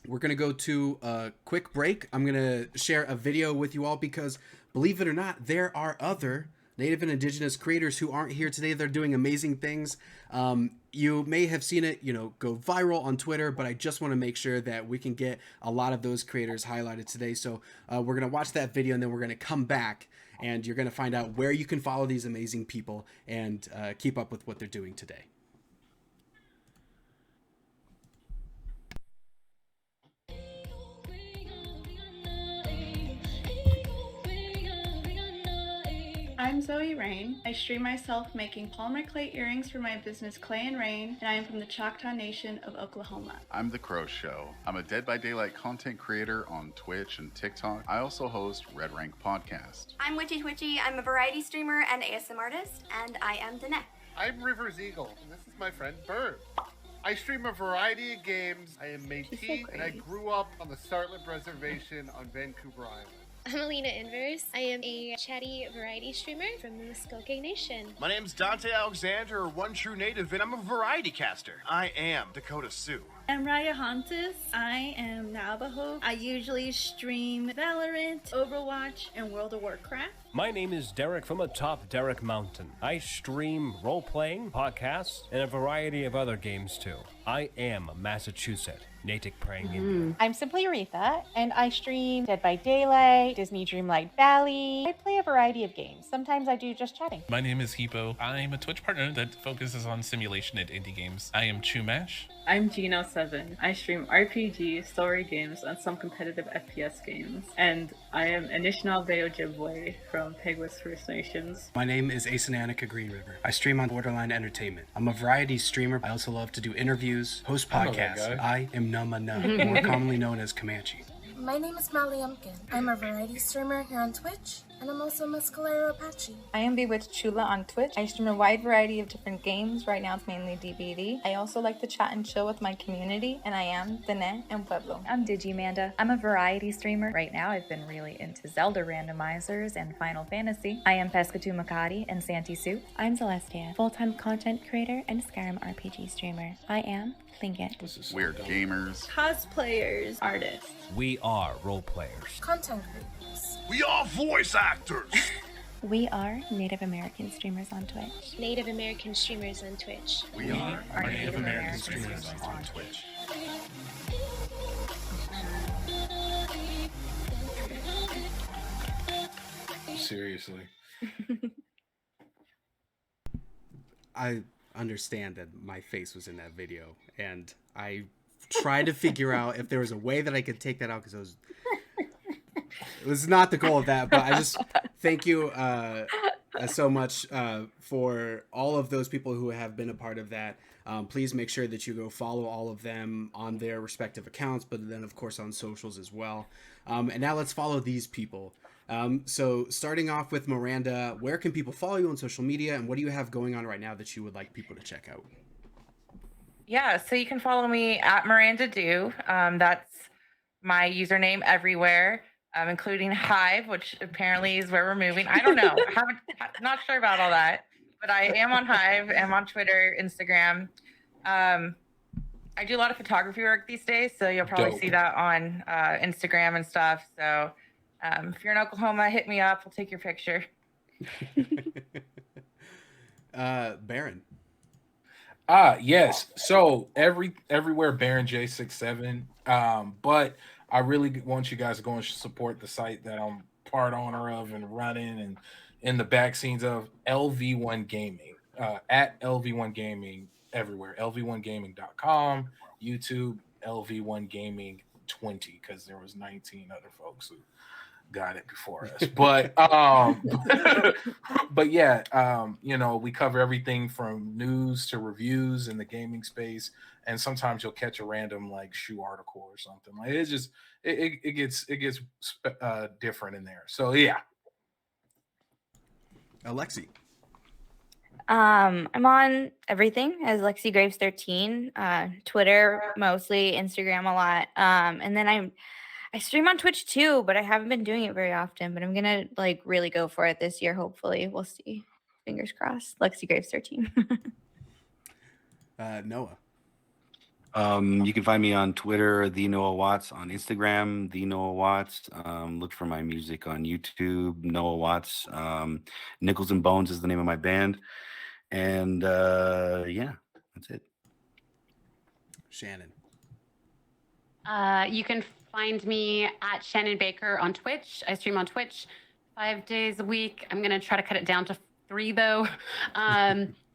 we're gonna go to a quick break. I'm gonna share a video with you all because, believe it or not, there are other Native and Indigenous creators who aren't here today. They're doing amazing things. You may have seen it, go viral on Twitter, but I just want to make sure that we can get a lot of those creators highlighted today. So we're going to watch that video, and then we're going to come back, and you're going to find out where you can follow these amazing people and keep up with what they're doing today. I'm Zoe Rain. I stream myself making polymer clay earrings for my business Clay and Rain, and I am from the Choctaw Nation of Oklahoma. I'm The Crow Show. I'm a Dead by Daylight content creator on Twitch and TikTok. I also host Red Rank Podcast. I'm Witchy Twitchy. I'm a variety streamer and ASM artist, and I am Danae. I'm Rivers Eagle, and this is my friend Bird. I stream a variety of games. I am Métis, and I grew up on the Sartlip Reservation on Vancouver Island. I'm Alina Inverse. I am a chatty variety streamer from the Muskoka Nation. My name's Dante Alexander, or One True Native, and I'm a variety caster. I am Dakota Sioux. I'm Raya Hontis. I am Navajo. I usually stream Valorant, Overwatch, and World of Warcraft. My name is Derek from atop Derek Mountain. I stream role-playing, podcasts, and a variety of other games too. I am a Massachusetts, Natick praying Indian. I'm Simply Aretha, and I stream Dead by Daylight, Disney Dreamlight Valley. I play a variety of games. Sometimes I do just chatting. My name is Hippo. I'm a Twitch partner that focuses on simulation and indie games. I am Chumash. I'm Gino7. I stream RPG, story games, and some competitive FPS games. And I am Anishinaabe Ojibwe from Peguis First Nations. My name is Asenanica Green River. I stream on Borderline Entertainment. I'm a variety streamer. I also love to do interviews, host podcasts. I am Numana, more commonly known as Comanche. My name is Molly Umpkin. I'm a variety streamer here on Twitch, and I'm also a Mescalero Apache. I am Bewitched Chula on Twitch. I stream a wide variety of different games. Right now it's mainly DBD. I also like to chat and chill with my community, and I am Dene and Pueblo. I'm Digimanda. I'm a variety streamer. Right now I've been really into Zelda randomizers and Final Fantasy. I am Pescatu Makati and Santi Soup. I'm Celestia, full-time content creator and Skyrim RPG streamer. I am Thinget. We're gamers, cosplayers, artists. We are role players. Content creators. We are voice actors. We are Native American streamers on Twitch. Native American streamers on Twitch. We are Native American streamers on Twitch. Seriously. I understand that my face was in that video, and I tried to figure out if there was a way that I could take that out, because it was not the goal of that. But I just thank you so much for all of those people who have been a part of that. Please make sure that you go follow all of them on their respective accounts, but then of course on socials as well. And now let's follow these people. So starting off with Miranda, where can people follow you on social media, and what do you have going on right now that you would like people to check out? Yeah, so you can follow me at Miranda Do. That's my username everywhere, including Hive, which apparently is where we're moving. I don't know. Not sure about all that, but I am on Hive. I'm on Twitter, Instagram. I do a lot of photography work these days, so you'll probably see that on Instagram and stuff. So if you're in Oklahoma, hit me up. We'll take your picture. Baron. Yes. So everywhere Baron J67. But I really want you guys to go and support the site that I'm part owner of and running and in the back scenes of LV1 Gaming. At LV1 Gaming everywhere. LV1gaming.com, YouTube, LV1 Gaming 20, because there was 19 other folks who got it before us. But but yeah, you know, we cover everything from news to reviews in the gaming space, and sometimes you'll catch a random like shoe article or something. Like it's just it gets different in there. So yeah. Alexi. I'm on everything as Lexi Graves 13, Twitter mostly, Instagram a lot. And then I stream on Twitch too, but I haven't been doing it very often, but I'm gonna like really go for it this year. Hopefully we'll see. Fingers crossed. Lexi Graves 13. Noah. You can find me on Twitter, the Noah Watts, on Instagram, the Noah Watts. Look for my music on YouTube, Noah Watts. Nickels and Bones is the name of my band. And yeah, that's it. Shannon. You can find me at Shannon Baker on Twitch. I stream on Twitch 5 days a week. I'm going to try to cut it down to 3 though.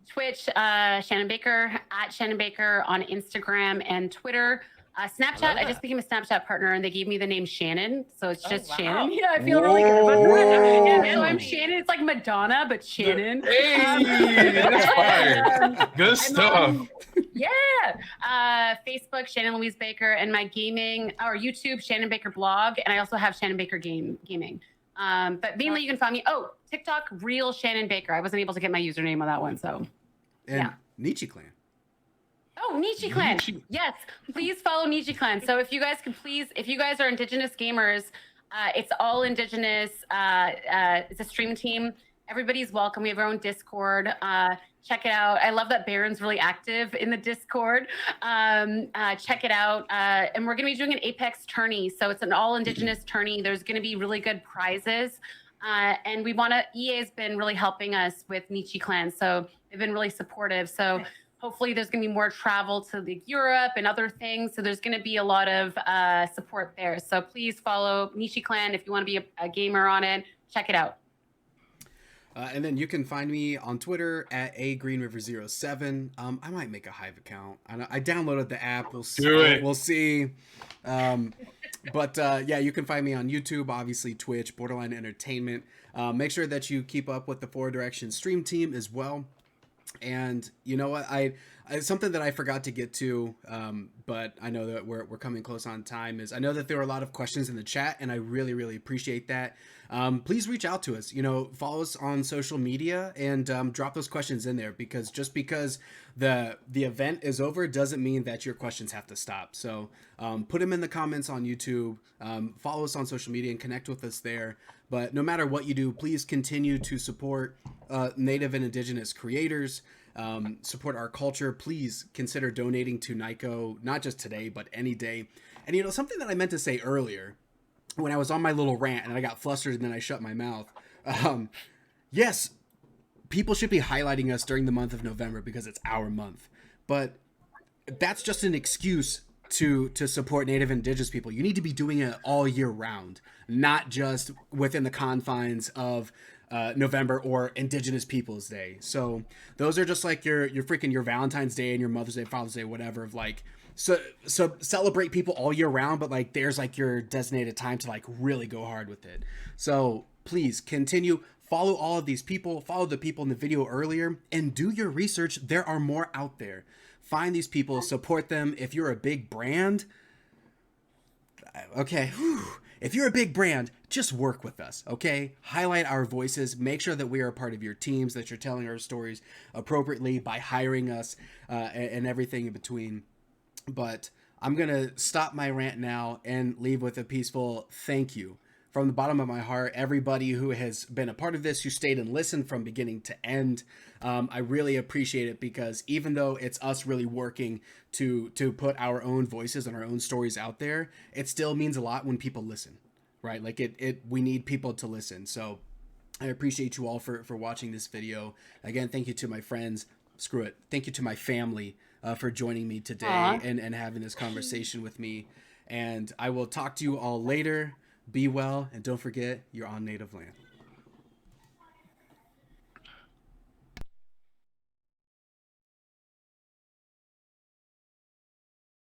Twitch, Shannon Baker, at Shannon Baker on Instagram and Twitter. Snapchat, I just became a Snapchat partner and they gave me the name Shannon. So it's just Shannon. Yeah, I feel really good about that. Yeah, so I'm Shannon. It's like Madonna, but Shannon. Hey, that's fire. Good stuff. Yeah. Facebook, Shannon Louise Baker, and my gaming, or YouTube, Shannon Baker blog. And I also have Shannon Baker gaming. But mainly you can find me, TikTok, real Shannon Baker. I wasn't able to get my username on that one, so. And yeah. Nietzsche Clan. Oh, Nietzsche Clan. Yes, please follow Nietzsche Clan. So if you guys can if you guys are Indigenous gamers, it's all Indigenous. It's a stream team. Everybody's welcome. We have our own Discord. Check it out. I love that Baron's really active in the Discord. Check it out. And we're going to be doing an Apex tourney. So it's an all Indigenous tourney. There's going to be really good prizes. And EA's been really helping us with Nietzsche Clan. So they've been really supportive. So hopefully there's going to be more travel to like Europe and other things. So there's going to be a lot of support there. So please follow Nishi Clan if you want to be a gamer on it. Check it out. And then you can find me on Twitter at agreenriver07. I might make a Hive account. I downloaded the app. We'll see. But yeah, you can find me on YouTube, obviously Twitch, Borderline Entertainment. Make sure that you keep up with the Four Direction stream team as well. And you know what, I something that I forgot to get to, but I know that we're coming close on time, is I know that there were a lot of questions in the chat, and I really appreciate that. Please reach out to us, follow us on social media and drop those questions in there, because just because the event is over doesn't mean that your questions have to stop. So put them in the comments on YouTube, follow us on social media and connect with us there. But no matter what you do, please continue to support Native and Indigenous creators, support our culture. Please consider donating to NAICCO, not just today, but any day. And something that I meant to say earlier, when I was on my little rant and I got flustered and then I shut my mouth. Yes, people should be highlighting us during the month of November because it's our month. But that's just an excuse to support Native and Indigenous people. You need to be doing it all year round, not just within the confines of November or Indigenous Peoples Day. So those are just like your Valentine's Day and your Mother's Day, Father's Day, whatever, of like, so celebrate people all year round, but like there's like your designated time to like really go hard with it. So please continue, follow all of these people, follow the people in the video earlier, and do your research. There are more out there. Find these people, support them. If you're a big brand, okay, if you're a big brand, just work with us, okay? Highlight our voices. Make sure that we are a part of your teams, that you're telling our stories appropriately by hiring us and everything in between. But I'm going to stop my rant now and leave with a peaceful thank you from the bottom of my heart. Everybody who has been a part of this, who stayed and listened from beginning to end, I really appreciate it, because even though it's us really working to put our own voices and our own stories out there, it still means a lot when people listen, right? Like we need people to listen. So I appreciate you all for watching this video. Again, thank you to my friends. Screw it. Thank you to my family for joining me today and having this conversation with me. And I will talk to you all later. Be well, and don't forget, you're on Native land.